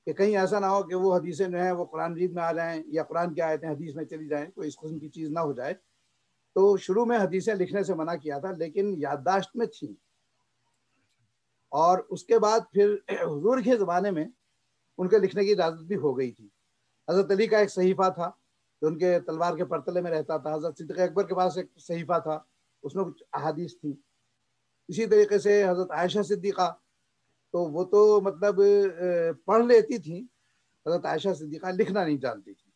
کہ کہیں ایسا نہ ہو کہ وہ حدیثیں جو ہیں وہ قرآن مجید میں آ جائیں یا قرآن کی آیتیں حدیث میں چلی جائیں، کوئی اس قسم کی چیز نہ ہو جائے. تو شروع میں حدیثیں لکھنے سے منع کیا تھا، لیکن یادداشت میں تھیں. اور اس کے بعد پھر حضور کے زمانے میں ان کے لکھنے کی اجازت بھی ہو گئی تھی. حضرت علی کا ایک صحیفہ تھا جو ان کے تلوار کے پرتلے میں رہتا تھا. حضرت صدیق اکبر کے پاس ایک صحیفہ تھا، اس میں کچھ احادیث تھیں. اسی طریقے سے حضرت عائشہ صدیقہ، تو وہ تو مطلب پڑھ لیتی تھیں، حضرت عائشہ صدیقہ لکھنا نہیں جانتی تھی.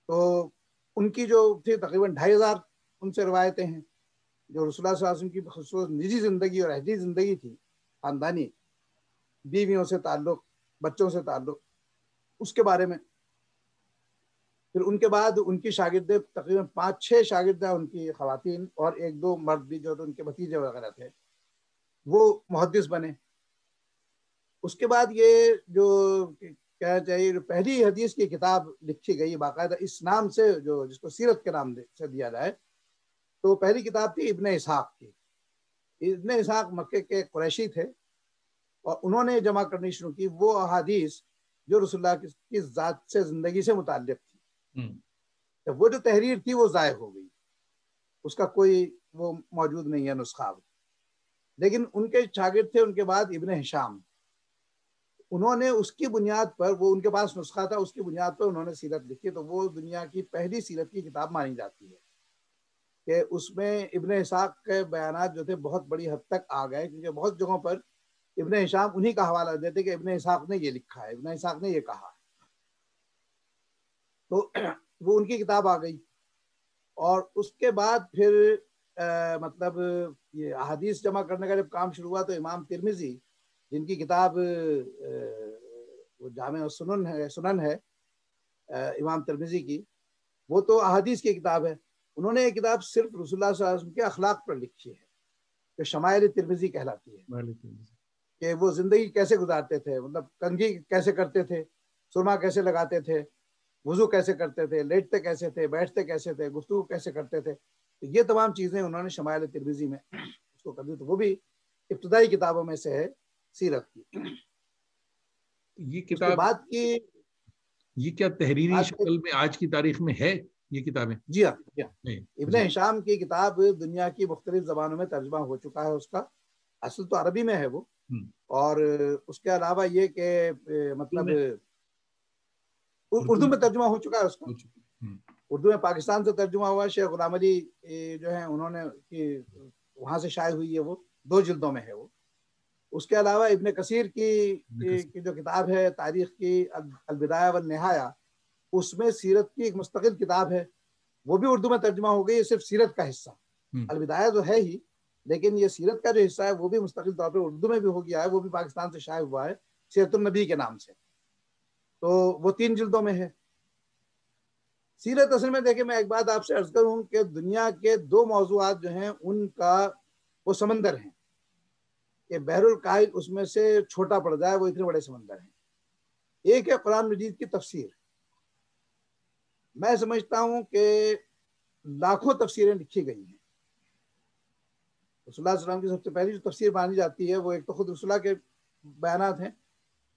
تو ان کی جو تھی تقریباً 2500 ان سے روایتیں ہیں. جو رسول اللہ صلی اللہ علیہ وسلم کی خصوص نجی زندگی اور اہلی زندگی تھی، خاندانی، بیویوں سے تعلق، بچوں سے تعلق، اس کے بارے میں. پھر ان کے بعد ان کی شاگردیں تقریباً 5-6 شاگردیں ان کی خواتین، اور 1-2 مرد بھی جو ان کے بھتیجے وغیرہ تھے وہ محدث بنے. اس کے بعد یہ جو کہنا چاہیے پہلی حدیث کی کتاب لکھی گئی باقاعدہ اس نام سے، جو جس کو سیرت کے نام سے دیا جائے، تو پہلی کتاب تھی ابن اسحاق کی. ابن اسحاق مکے کے قریشی تھے، اور انہوں نے جمع کرنی شروع کی وہ احادیث جو رسول اللہ کی ذات سے، زندگی سے متعلق تھی. وہ جو تحریر تھی وہ ضائع ہو گئی، اس کا کوئی وہ موجود نہیں ہے نسخہ. لیکن ان کے شاگرد تھے ان کے بعد ابن ہشام، انہوں نے اس کی بنیاد پر، وہ ان کے پاس نسخہ تھا، اس کی بنیاد پر انہوں نے سیرت لکھی. تو وہ دنیا کی پہلی سیرت کی کتاب مانی جاتی ہے کہ اس میں ابن اسحاق کے بیانات جو تھے بہت بڑی حد تک آ گئے، کیونکہ بہت جگہوں پر ابن ہشام انہی کا حوالہ دیتے کہ ابن اسحاق نے یہ لکھا ہے، ابن اسحاق نے یہ کہا ہے. تو وہ ان کی کتاب آ گئی. اور اس کے بعد پھر مطلب یہ احادیث جمع کرنے کا جب کام شروع ہوا تو امام ترمذی، جن کی کتاب وہ جامع سنن ہے امام ترمذی کی، وہ تو احادیث کی کتاب ہے. انہوں نے یہ کتاب صرف رسول اللہ صلی اللہ علیہ وسلم کے اخلاق پر لکھی ہے، جو شمائل ترمذی کہلاتی ہے. کہ وہ زندگی کیسے گزارتے تھے، مطلب کنگھی کیسے کرتے تھے، سرما کیسے لگاتے تھے، وضو کیسے کرتے تھے، لیٹتے کیسے تھے، بیٹھتے کیسے تھے، گفتگو کیسے کرتے تھے. تو یہ تمام چیزیں انہوں نے شمائل ترمذی میں اس کو کر دی. تو وہ بھی ابتدائی کتابوں میں سے ہے سیرت کی. یہ اس کے کتاب بعد کی یہ کیا تحریری شکل میں آج کی تاریخ میں ہے یہ کتابیں؟ جی ہاں جی ہاں، نہیں، ابن جی ہشام کی کتاب دنیا کی مختلف زبانوں میں ترجمہ ہو چکا ہے. اس کا اصل تو عربی میں ہے وہ، اور اس کے علاوہ یہ کہ مطلب اردو میں ترجمہ ہو چکا ہے اس کا. اردو میں پاکستان سے ترجمہ ہوا ہے، شیخ غلام علی جو ہیں انہوں نے وہاں سے شائع ہوئی ہے، وہ 2 جلدوں میں ہے وہ. اس کے علاوہ ابن کثیر کی جو کتاب ہے تاریخ کی، البدایہ والنہایہ، اس میں سیرت کی ایک مستقل کتاب ہے، وہ بھی اردو میں ترجمہ ہو گئی ہے، صرف سیرت کا حصہ. البدایہ تو ہے ہی، لیکن یہ سیرت کا جو حصہ ہے وہ بھی مستقل طور پہ اردو میں بھی ہو گیا ہے، وہ بھی پاکستان سے شائع ہوا ہے سیرت النبی کے نام سے. تو وہ 3 جلدوں میں ہے. سیرت اصل میں دیکھیں، میں ایک بات آپ سے عرض کروں کہ دنیا کے 2 موضوعات جو ہیں ان کا وہ سمندر ہیں کہ بحر الکاہل اس میں سے چھوٹا پڑ جائے، وہ اتنے بڑے سمندر ہیں. ایک ہے قرآن مجید کی تفسیر. میں سمجھتا ہوں کہ لاکھوں تفسیریں لکھی گئی ہیں. رسول اللہ صلی اللہ علیہ وسلم کی سب سے پہلی جو تفسیر مانی جاتی ہے وہ ایک تو خود رسول اللہ کے بیانات ہیں،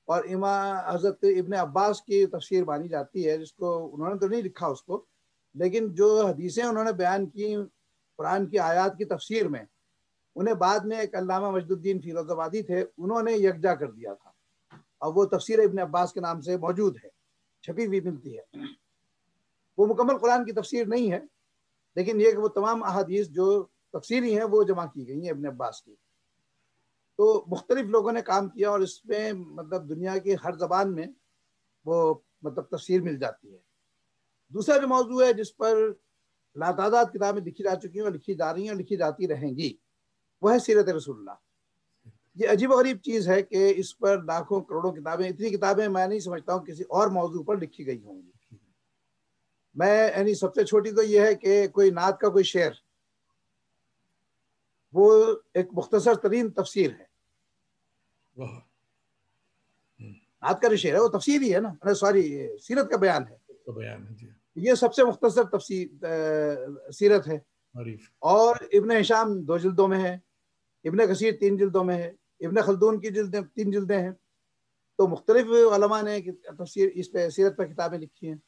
اور امام حضرت ابن عباس کی تفسیر مانی جاتی ہے، جس کو انہوں نے تو نہیں لکھا اس کو، لیکن جو حدیثیں انہوں نے بیان کی قرآن کی آیات کی تفسیر میں، انہیں بعد میں ایک علامہ مجد الدین فیروز آبادی تھے، انہوں نے یکجا کر دیا تھا، اور وہ تفسیر ابن عباس کے نام سے موجود ہے، چھپی ہوئی ملتی ہے. وہ مکمل قرآن کی تفسیر نہیں ہے، لیکن یہ کہ وہ تمام احادیث جو تفسیری ہیں وہ جمع کی گئی ہیں ابن عباس کی. تو مختلف لوگوں نے کام کیا، اور اس میں مطلب دنیا کی ہر زبان میں وہ مطلب تفسیر مل جاتی ہے. دوسرا جو موضوع ہے جس پر لاتعداد کتابیں لکھی جا چکی ہیں اور لکھی جا رہی ہیں اور لکھی جاتی رہیں گی، وہ ہے سیرت رسول اللہ. یہ عجیب و غریب چیز ہے کہ اس پر لاکھوں کروڑوں کتابیں، اتنی کتابیں میں نہیں سمجھتا ہوں کسی اور موضوع پر لکھی گئی ہوں گی. میں یعنی سب سے چھوٹی تو یہ ہے کہ کوئی نعت کا کوئی شعر، وہ ایک مختصر ترین تفسیر ہے. نعت کا جو شعر ہے وہ تفسیر ہی ہے نا، سوری سیرت کا بیان ہے. یہ سب سے مختصر تفسیر سیرت ہے. اور ابن ہشام 2 جلدوں میں ہے، ابن کثیر 3 جلدوں میں ہے، ابن خلدون کی 3 جلدیں ہیں. تو مختلف علماء نے تفسیر اس پہ سیرت پر کتابیں لکھی ہیں.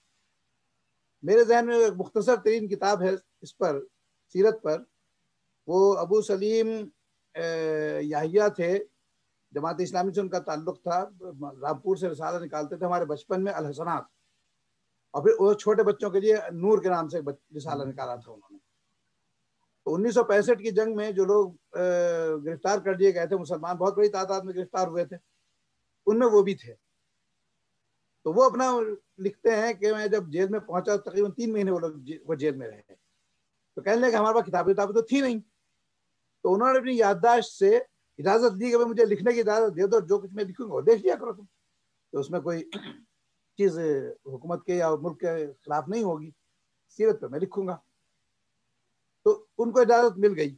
میرے ذہن میں ایک مختصر ترین کتاب ہے اس پر، سیرت پر، وہ ابو سلیم یحییٰ تھے، جماعت اسلامی سے ان کا تعلق تھا، رامپور سے رسالہ نکالتے تھے ہمارے بچپن میں، الحسنات، اور پھر وہ چھوٹے بچوں کے لیے نور کے نام سے رسالہ نکالا تھا انہوں نے. تو 1965 کی جنگ میں جو لوگ گرفتار کر دیے گئے تھے مسلمان، بہت بڑی تعداد میں گرفتار ہوئے تھے، ان میں وہ بھی تھے. تو وہ اپنا لکھتے ہیں کہ میں جب جیل میں پہنچا تقریباً 3 مہینے وہ جیل میں رہے، تو کہنے لگے کہ ہمارے پاس کتابیں تو تھی نہیں. تو انہوں نے اپنی یادداشت سے اجازت دی کہ مجھے لکھنے کی اجازت دے دو، جو کچھ میں لکھوں گا وہ دیکھ لیا کرو تم. تو اس میں کوئی چیز حکومت کے یا ملک کے خلاف نہیں ہوگی، سیرت پہ میں لکھوں گا. تو ان کو اجازت مل گئی.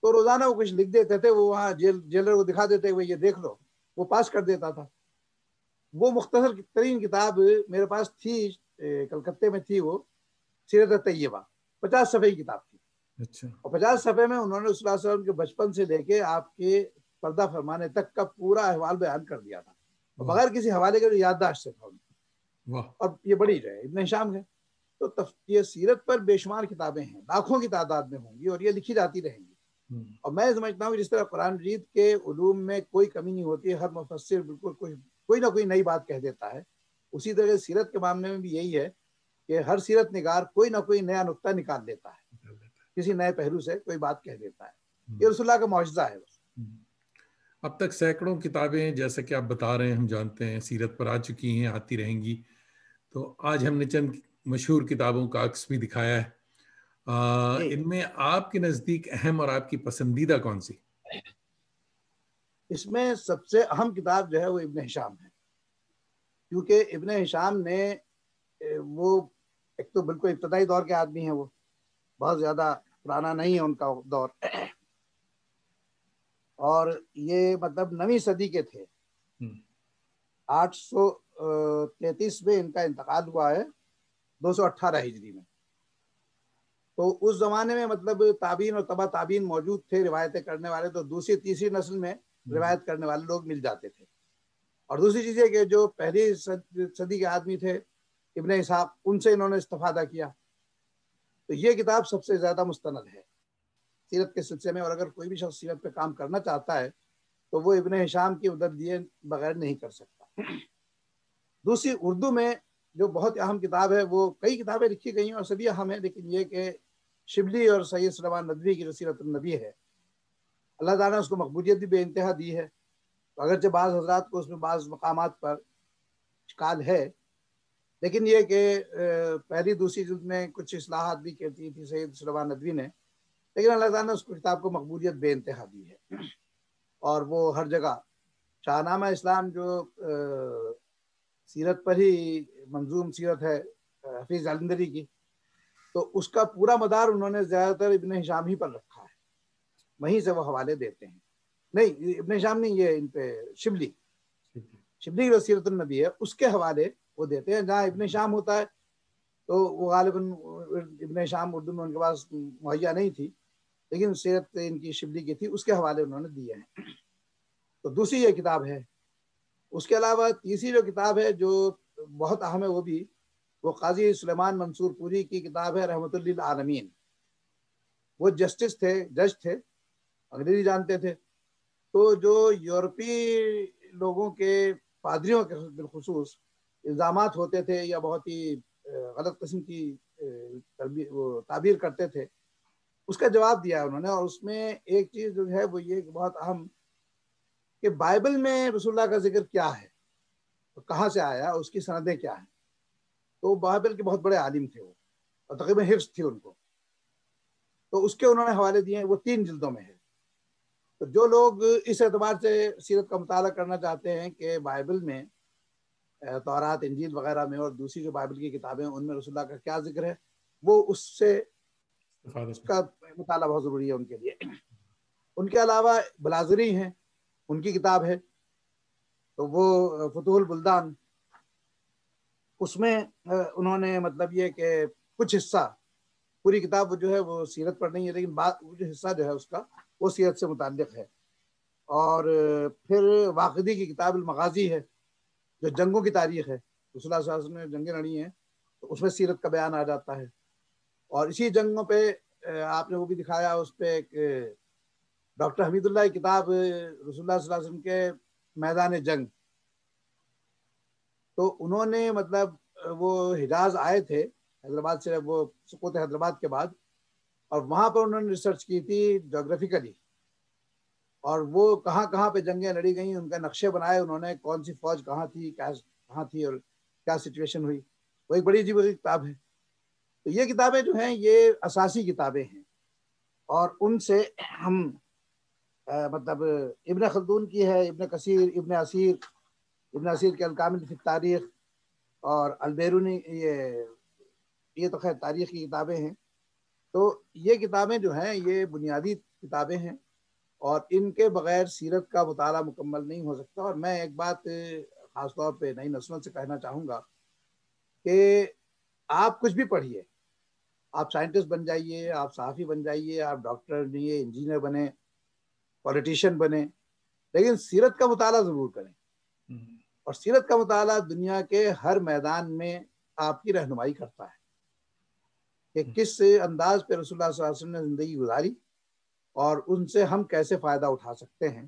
تو روزانہ وہ کچھ لکھ دیتے تھے، وہ وہاں جیلر کو دکھا دیتے کہ یہ دیکھ لو، وہ پاس کر دیتا تھا. وہ مختصر ترین کتاب میرے پاس تھی، کلکتے میں تھی، وہ سیرت طیبہ، 50 صفحے کی کتاب تھی. اچھا. اور 50 صفحے میں انہوں نے صلی اللہ علیہ وسلم کے بچپن سے لے کے آپ کے پردہ فرمانے تک کا پورا احوال بیان کر دیا تھا، اور بغیر کسی حوالے کے جو یادداشت سے تھا. اور یہ بڑی ہے، ابن ہشام ہے. تو یہ سیرت پر بے شمار کتابیں ہیں، لاکھوں کی تعداد میں ہوں گی، اور یہ لکھی جاتی رہیں گی. اور میں سمجھتا ہوں کہ جس طرح قرآن مجید کے علوم میں کوئی کمی نہیں ہوتی، ہر مفسر بالکل کوئی نہ کوئی نئی بات کہہ دیتا ہے، اسی طرح سیرت کے معاملے میں بھی یہی ہے کہ ہر سیرت نگار کوئی نہ کوئی نیا نقطہ نکال دیتا ہے، کسی نئے پہلو سے کوئی بات کہہ دیتا ہے. یہ رسول اللہ کا معجزہ ہے. اب تک سینکڑوں کتابیں جیسا کہ آپ بتا رہے ہیں، ہم جانتے ہیں سیرت پر آ چکی ہیں، آتی رہیں گی. تو آج ہم نے چند مشہور کتابوں کا عکس بھی دکھایا ہے. ان میں آپ کے نزدیک اہم اور آپ کی پسندیدہ کون سی؟ اس میں سب سے اہم کتاب جو ہے وہ ابن ہشام ہے، کیونکہ ابن ہشام نے وہ ایک تو بالکل ابتدائی دور کے آدمی ہیں، وہ بہت زیادہ پرانا نہیں ہے ان کا دور. اور یہ مطلب 9ویں صدی کے تھے. 833 میں ان کا انتقال ہوا ہے، 218 ہجری میں. تو اس زمانے میں مطلب تابعین اور تبع تابعین موجود تھے روایتیں کرنے والے، تو دوسری تیسری نسل میں روایت کرنے والے لوگ مل جاتے تھے. اور دوسری چیز یہ کہ جو پہلی صدی کے آدمی تھے ابن اسحاق، ان سے انہوں نے استفادہ کیا. تو یہ کتاب سب سے زیادہ مستند ہے سیرت کے سلسلے میں، اور اگر کوئی بھی شخص سیرت پہ کام کرنا چاہتا ہے تو وہ ابن ہشام کی مدد دیے بغیر نہیں کر سکتا. دوسری اردو میں جو بہت اہم کتاب ہے، وہ کئی کتابیں لکھی گئی ہیں اور سبھی اہم ہیں، لیکن یہ کہ شبلی اور سید سلیمان ندوی کی جو سیرت النبی ہے، اللہ تعالیٰ نے اس کو مقبولیت بھی بے انتہا دی ہے. تو اگرچہ بعض حضرات کو اس میں بعض مقامات پر اشکال ہے، لیکن یہ کہ پہلی دوسری جلد میں کچھ اصلاحات بھی کرتی تھی سید سلیمان ندوی نے، لیکن اللہ تعالیٰ نے اس کتاب کو مقبولیت بے انتہا دی ہے. اور وہ ہر جگہ شاہنامہ اسلام جو سیرت پر ہی منظوم سیرت ہے حفیظ جالندھری کی، تو اس کا پورا مدار انہوں نے زیادہ تر ابن ہشام ہی پر رکھا ہے، وہیں سے وہ حوالے دیتے ہیں. نہیں، ابن ہشام نہیں، یہ ان پہ شبلی کی جو سیرت النبی ہے اس کے حوالے وہ دیتے ہیں. جہاں ابن ہشام ہوتا ہے تو وہ غالباً ابن ہشام اردو میں ان کے پاس مہیا نہیں تھی، لیکن سیرت ان کی شبلی کی تھی، اس کے حوالے انہوں نے دیے ہیں. تو دوسری یہ کتاب ہے. اس کے علاوہ تیسری جو کتاب ہے جو بہت اہم ہے، وہ قاضی سلیمان منصور پوری کی کتاب ہے رحمت للعالمین. وہ جسٹس تھے، جج تھے، انگریزی جانتے تھے. تو جو یورپی لوگوں کے پادریوں کے بالخصوص الزامات ہوتے تھے یا بہت ہی غلط قسم کی تعبیر کرتے تھے، اس کا جواب دیا انہوں نے. اور اس میں ایک چیز جو ہے وہ یہ بہت اہم کہ بائبل میں رسول اللہ کا ذکر کیا ہے، کہاں سے آیا، اس کی سندیں کیا ہیں. تو بائبل کے بہت بڑے عالم تھے وہ، اور تقریباً حفظ تھی ان کو. تو اس کے انہوں نے حوالے دیے ہیں، وہ 3 جلدوں میں ہے. تو جو لوگ اس اعتبار سے سیرت کا مطالعہ کرنا چاہتے ہیں کہ بائبل میں تورات، انجیل وغیرہ میں اور دوسری جو بائبل کی کتابیں ان میں رسول اللہ کا کیا ذکر ہے، وہ اس کا مطالعہ بہت ضروری ہے ان کے لیے. ان کے علاوہ بلازری ہیں، ان کی کتاب ہے تو وہ فتوح البلدان. اس میں انہوں نے مطلب یہ کہ کچھ حصہ، پوری کتاب جو ہے وہ سیرت پر نہیں ہے، لیکن جو حصہ جو ہے اس کا وہ سیرت سے متعلق ہے. اور پھر واقدی کی کتاب المغازی ہے جو جنگوں کی تاریخ ہے، رسول اللہ صلی اللہ علیہ وسلم نے جنگیں لڑی ہیں تو اس میں سیرت کا بیان آ جاتا ہے. اور اسی جنگوں پہ آپ نے وہ بھی دکھایا، اس پہ ایک ڈاکٹر حمید اللہ کی کتاب رسول اللہ صلی اللہ علیہ وسلم کے میدان جنگ. تو انہوں نے مطلب وہ حجاز آئے تھے حیدرآباد سے، وہ سقوط حیدرآباد کے بعد، اور وہاں پر انہوں نے ریسرچ کی تھی جغرافیکلی، اور وہ کہاں کہاں پہ جنگیں لڑی گئیں، ان کا نقشے بنائے انہوں نے، کون سی فوج کہاں تھی، کہاں تھی اور کیا سچویشن ہوئی. وہ ایک بڑی عجیب کتاب ہے. تو یہ کتابیں جو ہیں یہ اساسی کتابیں ہیں، اور ان سے ہم مطلب ابن خلدون کی ہے، ابن کثیر، ابن اسیر کے الکامل فی التاریخ، اور البیرونی، یہ تو خیر تاریخ کی کتابیں ہیں. تو یہ کتابیں جو ہیں یہ بنیادی کتابیں ہیں، اور ان کے بغیر سیرت کا مطالعہ مکمل نہیں ہو سکتا. اور میں ایک بات خاص طور پہ نئی نسلوں سے کہنا چاہوں گا کہ آپ کچھ بھی پڑھیے، آپ سائنٹسٹ بن جائیے، آپ صحافی بن جائیے، آپ ڈاکٹر بنیے، انجینئر بنے، پولیٹیشین بنے، لیکن سیرت کا مطالعہ ضرور کریں. اور سیرت کا مطالعہ دنیا کے ہر میدان میں آپ کی رہنمائی کرتا ہے کہ کس انداز پہ رسول اللہ صلی اللہ علیہ وسلم نے زندگی گزاری اور ان سے ہم کیسے فائدہ اٹھا سکتے ہیں.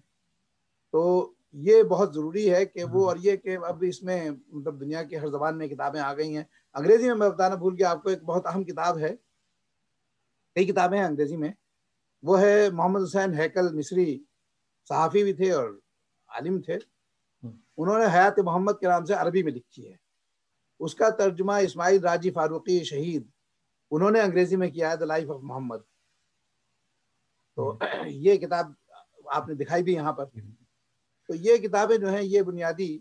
تو یہ بہت ضروری ہے کہ وہ، اور یہ کہ اب اس میں مطلب دنیا کی ہر زبان میں کتابیں آ گئی ہیں. انگریزی میں بتانا بھول گیا آپ کو، ایک بہت اہم کتاب ہے، کئی کتابیں ہیں انگریزی میں، وہ ہے محمد حسین ہیکل، مصری صحافی بھی تھے اور عالم تھے. انہوں نے حیات محمد کے نام سے عربی میں لکھی ہے. اس کا ترجمہ اسماعیل راجی فاروقی شہید انہوں نے انگریزی میں کیا ہے، دا لائف آف محمد. تو یہ کتاب آپ نے دکھائی بھی یہاں پر. تو یہ کتابیں جو ہیں یہ بنیادی،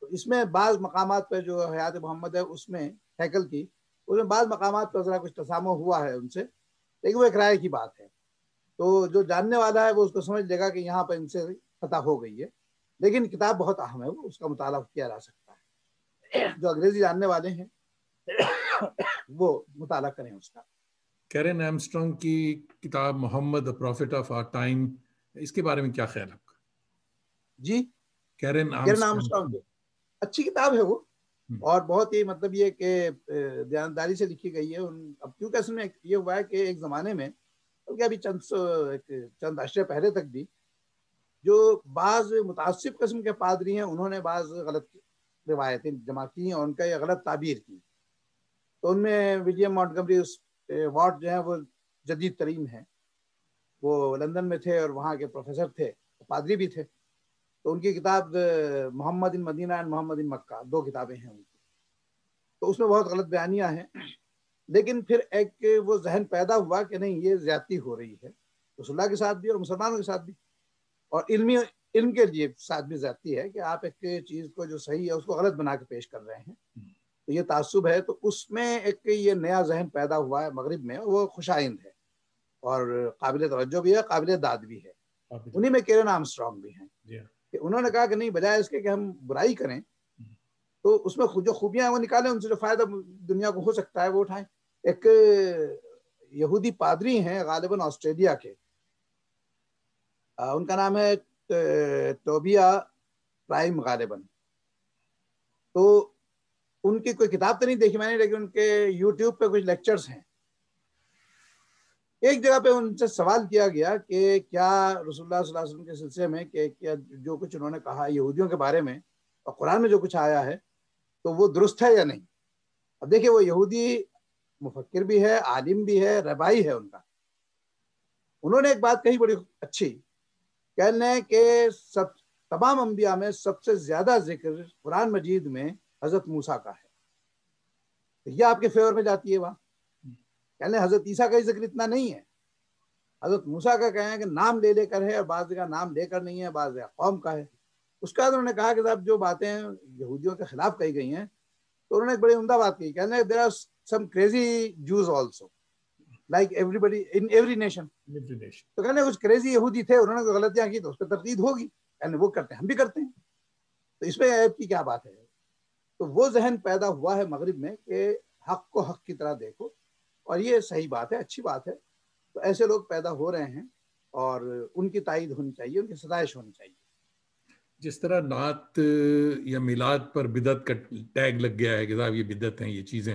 تو اس میں بعض مقامات پہ جو حیات محمد ہے اس میں ہیکل کی، اس میں بعض مقامات پر ذرا کچھ تسامح ہوا ہے ان سے، لیکن وہ ایک رائے کی بات ہے. تو جو جاننے والا ہے وہ اس کو سمجھ لے گا کہ یہاں پر ان سے فتح ہو گئی ہے، لیکن کتاب بہت اہم ہے، وہ اس کا مطالعہ کیا جا سکتا ہے۔ جو انگریزی جاننے والے ہیں وہ مطالعہ کریں اس کا۔ کیرن آرمسٹرانگ کی کتاب محمد the prophet of our time، اس کے بارے میں کیا خیال ہے آپ کا؟ جی، کیرن کیرن آرمسٹرانگ آرمسٹرانگ اچھی کتاب ہے وہ، اور بہت ہی مطلب یہ کہ دیانتداری سے لکھی گئی ہے۔ اب کیونکہ اصل میں یہ ہوا ہے کہ ایک زمانے میں، بلکہ ابھی چند اشرے پہلے تک بھی، جو بعض متعصب قسم کے پادری ہیں انہوں نے بعض غلط روایتیں جمع کی اور ان کا یہ غلط تعبیر کی۔ تو ان میں ولیم مونٹگمری واٹ جو ہیں وہ جدید ترین ہیں، وہ لندن میں تھے اور وہاں کے پروفیسر تھے، پادری بھی تھے۔ تو ان کی کتاب محمد ان مدینہ اینڈ محمد ان مکہ، 2 کتابیں ہیں ان کی، تو اس میں بہت غلط بیانیاں ہیں۔ لیکن پھر ایک وہ ذہن پیدا ہوا کہ نہیں، یہ زیادتی ہو رہی ہے رسول اللہ کے ساتھ بھی اور مسلمانوں کے ساتھ بھی، اور علم کے لیے ساتھ بھی زیادتی ہے کہ آپ ایک چیز کو جو صحیح ہے اس کو غلط بنا کے پیش کر رہے ہیں، تو یہ تعصب ہے۔ تو اس میں ایک یہ نیا ذہن پیدا ہوا ہے مغرب میں، وہ خوش آئند ہے اور قابل توجہ بھی ہے، قابل داد بھی ہے۔ انہی میں کیرن آرمسٹرانگ بھی ہیں کہ انہوں نے کہا کہ نہیں، بجائے اس کے کہ ہم برائی کریں تو اس میں جو خوبیاں ہیں وہ نکالیں، ان سے جو فائدہ دنیا کو ہو سکتا ہے وہ اٹھائیں۔ ایک یہودی پادری ہیں غالباً آسٹریلیا کے، ان کا نام ہے ٹوبیا پرائم غالباً، تو ان کی کوئی کتاب تو نہیں دیکھی میں نے، لیکن ان کے یوٹیوب پہ کچھ لیکچرز ہیں۔ ایک جگہ پہ ان سے سوال کیا گیا کہ کیا رسول اللہ صلی اللہ علیہ وسلم کے سلسلے میں کہ کیا جو کچھ انہوں نے کہا یہودیوں کے بارے میں اور قرآن میں جو کچھ آیا ہے تو وہ درست ہے یا نہیں۔ اب دیکھیں، وہ یہودی مفکر بھی ہے، عالم بھی ہے، ربائی ہے ان کا۔ انہوں نے ایک بات کہی بڑی اچھی، کہنے کہ تمام انبیاء میں سب سے زیادہ ذکر قرآن مجید میں حضرت موسیٰ کا ہے۔ یہ آپ کے فیور میں جاتی ہے بات، کہنے حضرت عیسیٰ کا ہی ذکر اتنا نہیں ہے، حضرت موسیٰ کا کہیں کہ نام لے لے کر ہے، اور بعض جگہ نام لے کر نہیں ہے، بعض جگہ قوم کا ہے۔ اس کا انہوں نے کہا کہ صاحب جو باتیں یہودیوں کے خلاف کہی گئی ہیں، تو انہوں نے ایک بڑی عمدہ بات کی، کہنے there are some crazy Jews also like everybody in every nation۔ تو کہنے کچھ کریزی یہودی تھے، انہوں نے غلطیاں کی تو اس پہ تردید ہوگی، کہنے وہ کرتے ہیں ہم بھی کرتے ہیں، تو اس میں عیب کی کیا بات ہے۔ تو وہ ذہن پیدا ہوا ہے مغرب میں کہ حق کو حق کی طرح دیکھو، اور یہ صحیح بات ہے، اچھی بات ہے۔ تو ایسے لوگ پیدا ہو رہے ہیں اور ان کی تائید ہونی چاہیے، ان کی ستائش ہونی چاہیے۔ جس طرح نعت یا میلاد پر بدعت کا ٹیگ لگ گیا ہے کہ صاحب یہ بدعت ہیں یہ چیزیں،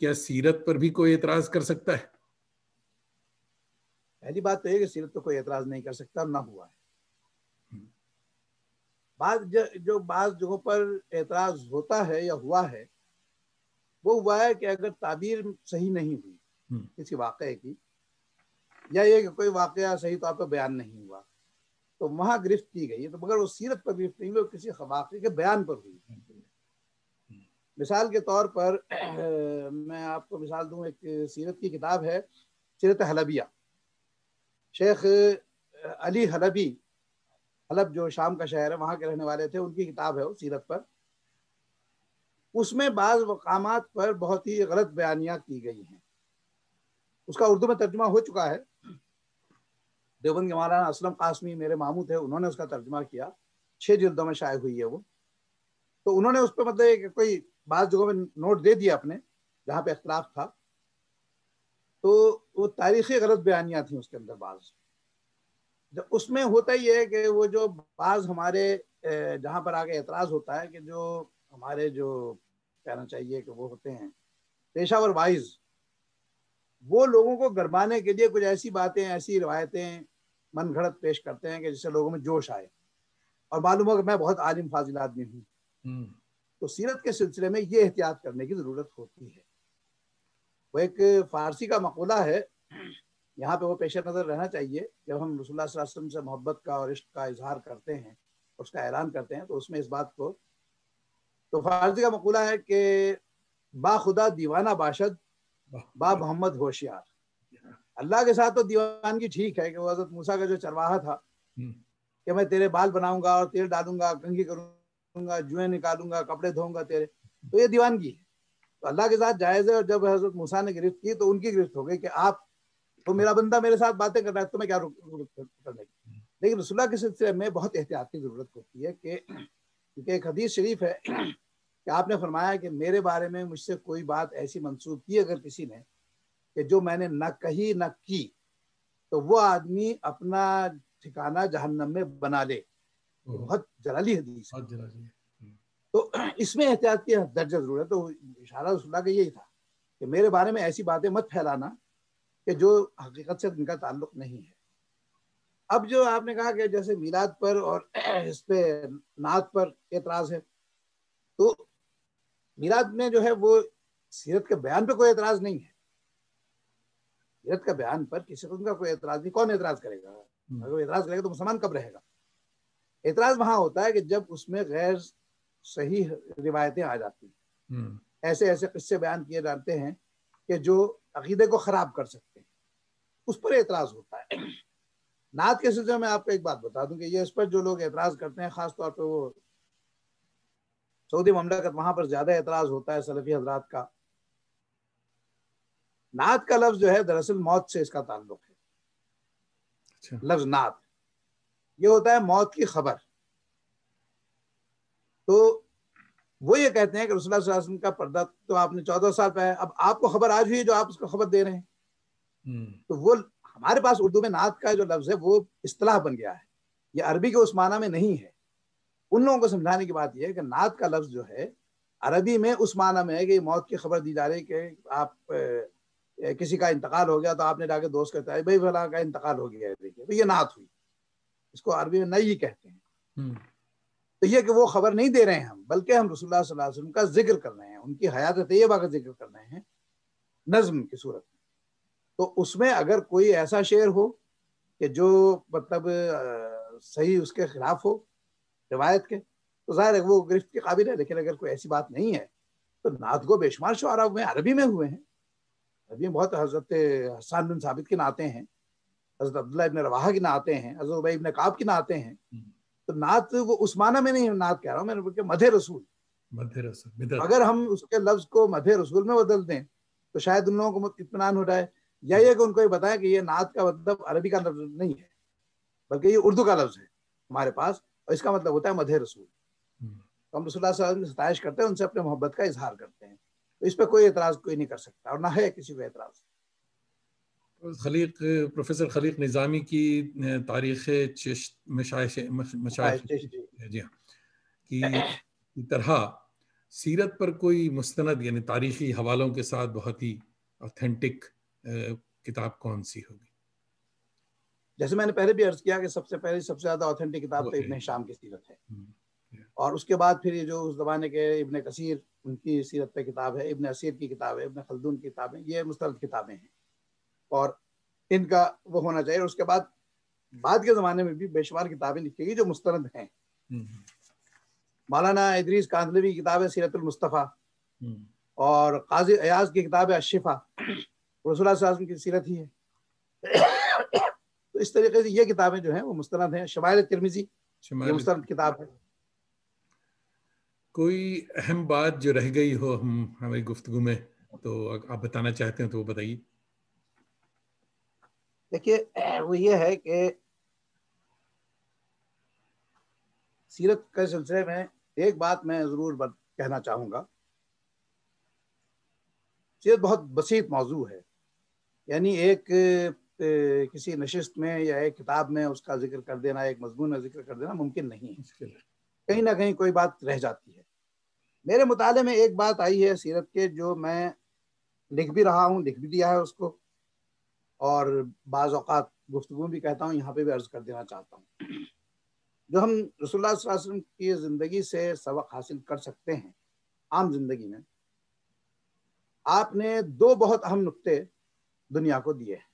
کیا سیرت پر بھی کوئی اعتراض کر سکتا ہے؟ پہلی بات تو یہ کہ سیرت تو کوئی اعتراض نہیں کر سکتا، نہ ہوا ہے۔ بعض جگہوں پر اعتراض ہوتا ہے یا ہوا ہے، وہ ہوا ہے کہ اگر تعبیر صحیح نہیں ہوئی کسی واقعے کی، یا یہ کہ کوئی واقعہ صحیح طور پر بیان نہیں ہوا، تو وہاں گرفت کی گئی ہے، تو مگر وہ سیرت پر گرفت نہیں ہوئی، وہ کسی واقعے کے بیان پر ہوئی۔ مثال کے طور پر میں آپ کو مثال دوں، ایک سیرت کی کتاب ہے سیرت حلبیہ، شیخ علی حلبی، حلب جو شام کا شہر ہے وہاں کے رہنے والے تھے، ان کی کتاب ہے وہ سیرت پر۔ اس میں بعض مقامات پر بہت ہی غلط بیانیاں کی گئی ہیں، اس کا اردو میں ترجمہ ہو چکا ہے، دیوبند کے مولانا اسلم قاسمی میرے ماموں تھے، انہوں نے اس کا ترجمہ کیا، 6 جلدوں میں شائع ہوئی ہے وہ۔ تو انہوں نے اس پہ مطلب کوئی بعض جگہوں میں نوٹ دے دیا اپنے جہاں پہ اختلاف تھا، تو وہ تاریخی غلط بیانیاں تھیں اس کے اندر بعض۔ اس میں ہوتا ہی ہے کہ وہ جو بعض ہمارے جہاں پر آگے اعتراض ہوتا ہے کہ جو ہمارے جو کہنا چاہیے کہ وہ ہوتے ہیں پیشہ ور وائز، وہ لوگوں کو گرمانے کے لیے کچھ ایسی باتیں، ایسی روایتیں من گھڑت پیش کرتے ہیں کہ جس سے لوگوں میں جوش آئے، اور معلوم ہو کہ میں بہت عالم فاضل آدمی ہوں۔ تو سیرت کے سلسلے میں یہ احتیاط کرنے کی ضرورت ہوتی ہے۔ وہ ایک فارسی کا مقولہ ہے، یہاں پہ وہ پیش نظر رہنا چاہیے، جب ہم رسول اللہ صلی اللہ علیہ وسلم سے محبت کا اور عشق کا اظہار کرتے ہیں، اس کا اعلان کرتے ہیں، تو اس میں اس بات کو، تو فارسی کا مقولہ ہے کہ با خدا دیوانہ باشد، با محمد ہوشیار۔ اللہ کے ساتھ تو دیوانگی ٹھیک ہے کہ وہ حضرت موسیٰ کا جو چرواہا تھا کہ میں تیرے بال بناؤں گا اور تیل ڈالوں گا، کنگھی کروں گا، جوئیں نکالوں گا، کپڑے دھوؤں گا تیرے، تو یہ دیوانگی ہے۔ تو اللہ کے ساتھ جائز ہے، اور جب حضرت موسیٰ نے گرفت کی تو ان کی گرفت ہو گئی کہ آپ تو میرا بندہ میرے ساتھ باتیں کر رہا ہے تو میں کیا کرنے کی. لیکن رسول اللہ کے سلسلے میں بہت احتیاط کی ضرورت ہوتی ہے کہ کیونکہ ایک حدیث شریف ہے کہ آپ نے فرمایا کہ میرے بارے میں مجھ سے کوئی بات ایسی منسوب کی اگر کسی نے کہ جو میں نے نہ کہی نہ کی تو وہ آدمی اپنا ٹھکانہ جہنم میں بنا لے. بہت جلالی حدیث ہے. تو اس میں احتیاط کی درجہ ضرور ہے. تو اشارہ رسول اللہ کا یہی تھا کہ میرے بارے میں ایسی باتیں مت پھیلانا کہ جو حقیقت سے ان کا تعلق نہیں ہے. اب جو آپ نے کہا کہ جیسے میلاد پر اور اس پہ نعت پر اعتراض ہے, تو میلاد میں جو ہے وہ سیرت کے بیان پہ کوئی اعتراض نہیں ہے. سیرت کا بیان پر کسی قسم کا کوئی اعتراض نہیں. کون اعتراض کرے گا؟ اگر وہ اعتراض کرے گا تو مسلمان کب رہے گا؟ اعتراض وہاں ہوتا ہے کہ جب اس میں غیر صحیح روایتیں آ جاتی ہیں, ایسے ایسے قصے بیان کیے جاتے ہیں کہ جو عقیدے کو خراب کر سکتے ہیں, اس پر اعتراض ہوتا ہے. نعت کے سلسلے میں آپ کو ایک بات بتا دوں کہ یہ اس پر جو لوگ اعتراض کرتے ہیں خاص طور پہ وہ سعودی مملکت, وہاں پر زیادہ اعتراض ہوتا ہے سلفی حضرات کا. نعت کا لفظ جو ہے دراصل موت سے اس کا تعلق ہے. لفظ نعت یہ ہوتا ہے موت کی خبر. تو وہ یہ کہتے ہیں کہ رسول اللہ صلی اللہ علیہ وسلم کا پردہ تو آپ نے 14 سال پہ ہے, اب آپ کو خبر آج ہوئی جو آپ اس کو خبر دے رہے ہیں. تو وہ ہمارے پاس اردو میں نعت کا جو لفظ ہے وہ اصطلاح بن گیا ہے, یہ عربی کے اس معنی میں نہیں ہے. ان لوگوں کو سمجھانے کی بات یہ ہے کہ نعت کا لفظ جو ہے عربی میں اس معنی میں ہے کہ موت کی خبر دی جا رہی کہ آپ کسی کا انتقال ہو گیا تو آپ نے جا کے دوست کہتا ہے بھائی فلاں کا انتقال ہو گیا ہے, دیکھیے تو یہ نعت ہوئی. اس کو عربی میں نئی کہتے ہیں. تو یہ کہ وہ خبر نہیں دے رہے ہیں ہم, بلکہ ہم رسول اللہ صلی اللہ علیہ وسلم کا ذکر کر رہے ہیں, ان کی حیات طیبہ کا ذکر کر رہے ہیں نظم کی صورت میں. تو اس میں اگر کوئی ایسا شعر ہو کہ جو مطلب صحیح اس کے خلاف ہو روایت کے, تو ظاہر ہے وہ گرفت کے قابل ہے. لیکن اگر کوئی ایسی بات نہیں ہے تو نعت کو بے شمار شعراء میں عربی میں ہوئے ہیں. عربی میں بہت حضرت حسان بن ثابت کی نعتیں ہیں, حضرت عبداللہ ابن رواحہ کی نعتیں ہیں, حضرت ابی ابن کعب کی نعتیں ہیں. تو نعت وہ اس معنی میں نہیں نعت کہہ رہا ہوں میں نے, بلکہ مدح رسول. اگر ہم اس کے لفظ کو مدح رسول میں بدل دیں تو شاید ان لوگوں کو اطمینان ہو جائے, یا یہ کہ ان کو یہ بتائیں کہ یہ نعت کا مطلب عربی کا لفظ نہیں ہے بلکہ یہ اردو کا لفظ ہے ہمارے پاس, اور اس کا مطلب ہوتا ہے مدح رسول. تو ہم رسول اللہ صلی اللہ علیہ وسلم کی ستائش کرتے ہیں, ان سے اپنے محبت کا اظہار کرتے ہیں. تو اس پہ کوئی اعتراض کوئی نہیں کر سکتا, اور نہ ہے کسی کو اعتراض. پروفیسر خلیق نظامی کی تاریخ مشائخ جی ہاں کی طرح سیرت پر کوئی مستند یعنی تاریخی حوالوں کے ساتھ بہت ہی اوتھینٹک کتاب کون سی ہوگی؟ جیسے میں نے پہلے بھی عرض کیا کہ سب سے پہلے سب سے زیادہ اوتھینٹک کتاب تو ابن ہشام کی سیرت ہے, اور اس کے بعد پھر یہ جو اس زمانے کے ابن کثیر ان کی سیرت پہ کتاب ہے, ابن اسیر کی کتاب ہے, ابن خلدون کی کتابیں, یہ مستند کتابیں ہیں اور ان کا وہ ہونا چاہیے. اور اس کے بعد کے زمانے میں بھی بے شمار کتابیں لکھی گئی جو مستند ہیں. مولانا ادریس کاندھلوی کی کتاب ہے سیرت المصطفیٰ, اور قاضی ایاز کی کتاب ہے الشفا, رسول اللہ صلی اللہ علیہ وسلم کی سیرت ہی ہے. تو اس طریقے سے یہ کتابیں جو ہیں وہ مستند ہیں. شمائل ترمذی یہ مستند کتاب ہے. کوئی اہم بات جو رہ گئی ہو ہماری گفتگو میں تو آپ بتانا چاہتے ہیں تو وہ بتائیے. دیکھیے وہ یہ ہے کہ سیرت کے سلسلے میں ایک بات میں ضرور کہنا چاہوں گا. سیرت بہت بسیط موضوع ہے, یعنی ایک کسی نشست میں یا ایک کتاب میں اس کا ذکر کر دینا, ایک مضمون میں ذکر کر دینا ممکن نہیں ہے. کہیں نہ کہیں کوئی بات رہ جاتی ہے. میرے مطالعے میں ایک بات آئی ہے سیرت کے جو میں لکھ بھی رہا ہوں, لکھ بھی دیا ہے اس کو, اور بعض اوقات گفتگو بھی کہتا ہوں, یہاں پہ بھی عرض کر دینا چاہتا ہوں. جو ہم رسول اللہ صلی اللہ علیہ وسلم کی زندگی سے سبق حاصل کر سکتے ہیں عام زندگی میں, آپ نے دو بہت اہم نقطے دنیا کو دیے ہیں,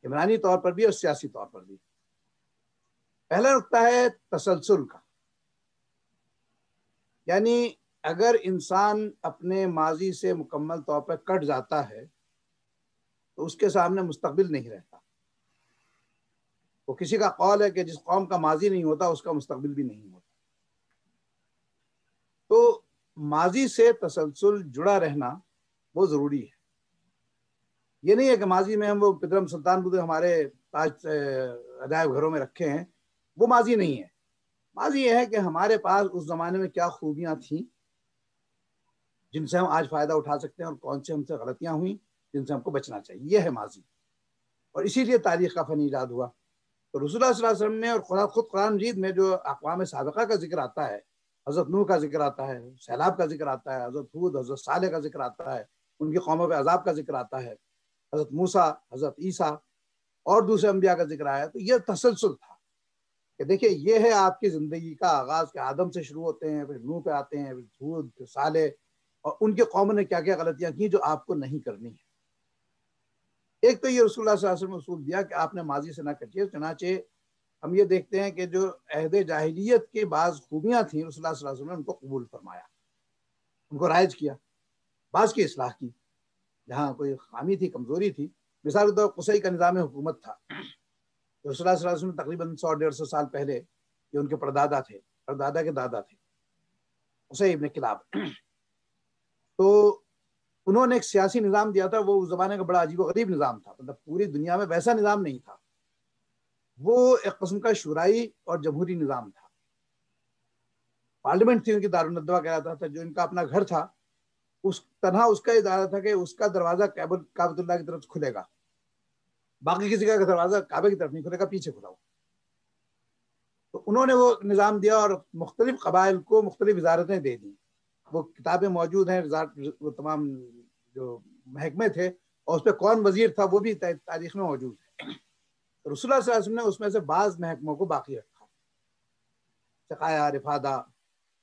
عمرانی طور پر بھی اور سیاسی طور پر بھی. پہلا نقطہ ہے تسلسل کا, یعنی اگر انسان اپنے ماضی سے مکمل طور پر کٹ جاتا ہے تو اس کے سامنے مستقبل نہیں رہتا. وہ کسی کا قول ہے کہ جس قوم کا ماضی نہیں ہوتا اس کا مستقبل بھی نہیں ہوتا. تو ماضی سے تسلسل جڑا رہنا وہ ضروری ہے. یہ نہیں ہے کہ ماضی میں ہم وہ پدرم سلطان بدھ ہمارے تاج عجائب گھروں میں رکھے ہیں، وہ ماضی نہیں ہے. ماضی یہ ہے کہ ہمارے پاس اس زمانے میں کیا خوبیاں تھیں جن سے ہم آج فائدہ اٹھا سکتے ہیں، اور کون سے ہم سے غلطیاں ہوئیں جن سے ہم کو بچنا چاہیے. یہ ہے ماضی، اور اسی لیے تاریخ کا فن ایجاد ہوا. تو رسول اللہ صلی اللہ علیہ وسلم نے، اور خود قرآن مجید میں جو اقوام سابقہ کا ذکر آتا ہے، حضرت نوح کا ذکر آتا ہے، سیلاب کا ذکر آتا ہے، حضرت ہود، حضرت صالح کا ذکر آتا ہے، ان کی قوموں پہ عذاب کا ذکر آتا ہے، حضرت موسیٰ، حضرت عیسیٰ اور دوسرے انبیاء کا ذکر آیا. تو یہ تسلسل تھا کہ دیکھیے یہ ہے آپ کی زندگی کا آغاز، کہ آدم سے شروع ہوتے ہیں، پھر نوح پہ آتے ہیں، پھر ہود، پھر صالح، اور ان کے قوم نے کیا کیا غلطیاں کی جو آپ کو نہیں کرنی ہے. ایک تو یہ رسول اللہ صلی اللہ علیہ وسلم نے اصول دیا کہ آپ نے ماضی سے نہ کٹیے. چنانچہ ہم یہ دیکھتے ہیں کہ جو عہد جاہلیت کے بعض خوبیاں تھیں، رسول اللہ صلی اللہ علیہ وسلم نے ان کو قبول فرمایا، ان کو رائج کیا، بعض کی اصلاح کی. جہاں کوئی خامی تھی، کمزوری تھی، مثال کے طور پر قصی کا نظام حکومت تھا، رسول اللہ صلی اللہ علیہ وسلم تقریباً 100-150 سال پہلے، یہ ان کے پردادا تھے، پردادا کے دادا تھے، قصی ابن کلاب. تو انہوں نے ایک سیاسی نظام دیا تھا، وہ اس زمانے کا بڑا عجیب و غریب نظام تھا، مطلب پوری دنیا میں ویسا نظام نہیں تھا. وہ ایک قسم کا شورائی اور جمہوری نظام تھا. پارلیمنٹ تھی ان کی، دارالندوا کہلاتا تھا، جو ان کا اپنا گھر تھا، اس تنہا اس کا ادارہ تھا کہ اس کا دروازہ کعبۃ اللہ کی طرف کھلے گا، باقی کسی کا دروازہ کعبے کی طرف نہیں کھلے گا، پیچھے کھلا ہو. تو انہوں نے وہ نظام دیا اور مختلف قبائل کو مختلف وزارتیں دے دیں. وہ کتابیں موجود ہیں، وہ تمام جو محکمے تھے اور اس پہ کون وزیر تھا وہ بھی تاریخ میں موجود ہے. رسول اللہ صلی اللہ علیہ وسلم نے اس میں سے بعض محکموں کو باقی رکھا، سقایا، رفادہ،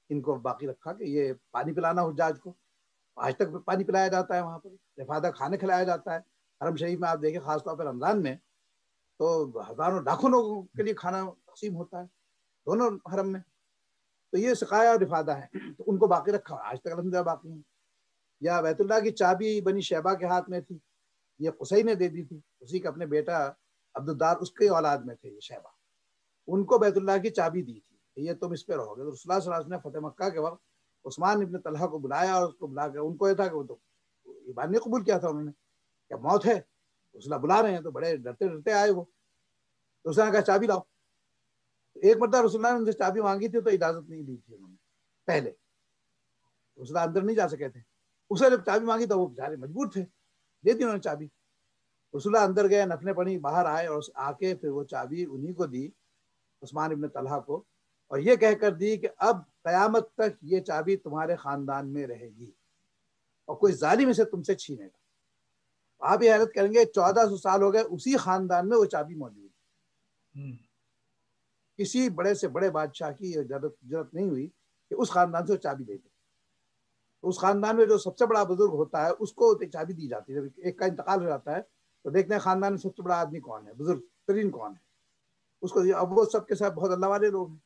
ان کو باقی رکھا کہ یہ پانی پلانا حجاج کو، آج تک پانی پلایا جاتا ہے وہاں پر، رفادہ کھانے کھلایا جاتا ہے. حرم شریف میں آپ دیکھیں خاص طور پر رمضان میں تو ہزاروں لاکھوں لوگوں کے لیے کھانا تقسیم ہوتا ہے دونوں حرم میں. تو یہ سقایا اور رفادہ ہے، تو ان کو باقی رکھا، آج تک الحمدللہ باقی ہیں. یا بیت اللہ کی چابی بنی شیبہ کے ہاتھ میں تھی، یہ قصی نے دے دی تھی، اسی کا اپنے بیٹا عبدالدار اس کے اولاد میں تھے یہ شیبہ، ان کو بیت اللہ کی چابی دی تھی، یہ تم اس پہ رہو گے. تو رسول اللہ صلی اللہ علیہ وسلم نے فتح مکہ کے وقت عثمان ابن طلحہ کو بلایا، اور اس کو بلا کے ان کو یہ تھا کہ وہ تو ایمان نہیں قبول کیا تھا انہوں نے، کیا موت ہے، رسول اللہ بلا رہے ہیں، تو بڑے ڈرتے ڈرتے آئے وہ. تو اس نے کہا چابی لاؤ. ایک مرتبہ رسول اللہ نے ان سے چابی مانگی تھی تو اجازت نہیں دی تھی انہوں نے پہلے، رسول اللہ اندر نہیں جا سکے تھے. اسے جب چابی مانگی تو وہ بیچارے مجبور تھے، دے دی انہوں نے چابی. رسول اللہ اندر گئے، نفلیں پڑھی، باہر آئے، اور آ کے پھر وہ چابی انہی کو دی، عثمان ابن طلحہ کو، اور یہ کہہ کر دی کہ اب قیامت تک یہ چابی تمہارے خاندان میں رہے گی اور کوئی ظالم اسے تم سے چھینے گا. آپ یہ حیرت کریں گے 1400 سال ہو گئے اسی خاندان میں وہ چابی موجود ہے. کسی بڑے سے بڑے بادشاہ کی ضرورت نہیں ہوئی کہ اس خاندان سے وہ چابی دے دے. اس خاندان میں جو سب سے بڑا بزرگ ہوتا ہے اس کو چابی دی جاتی ہے. جب ایک کا انتقال ہو جاتا ہے تو دیکھتے ہیں خاندان میں سب سے بڑا آدمی کون ہے، بزرگ ترین کون ہے، اس کو. اب وہ سب کے ساتھ بہت اللہ والے لوگ ہیں.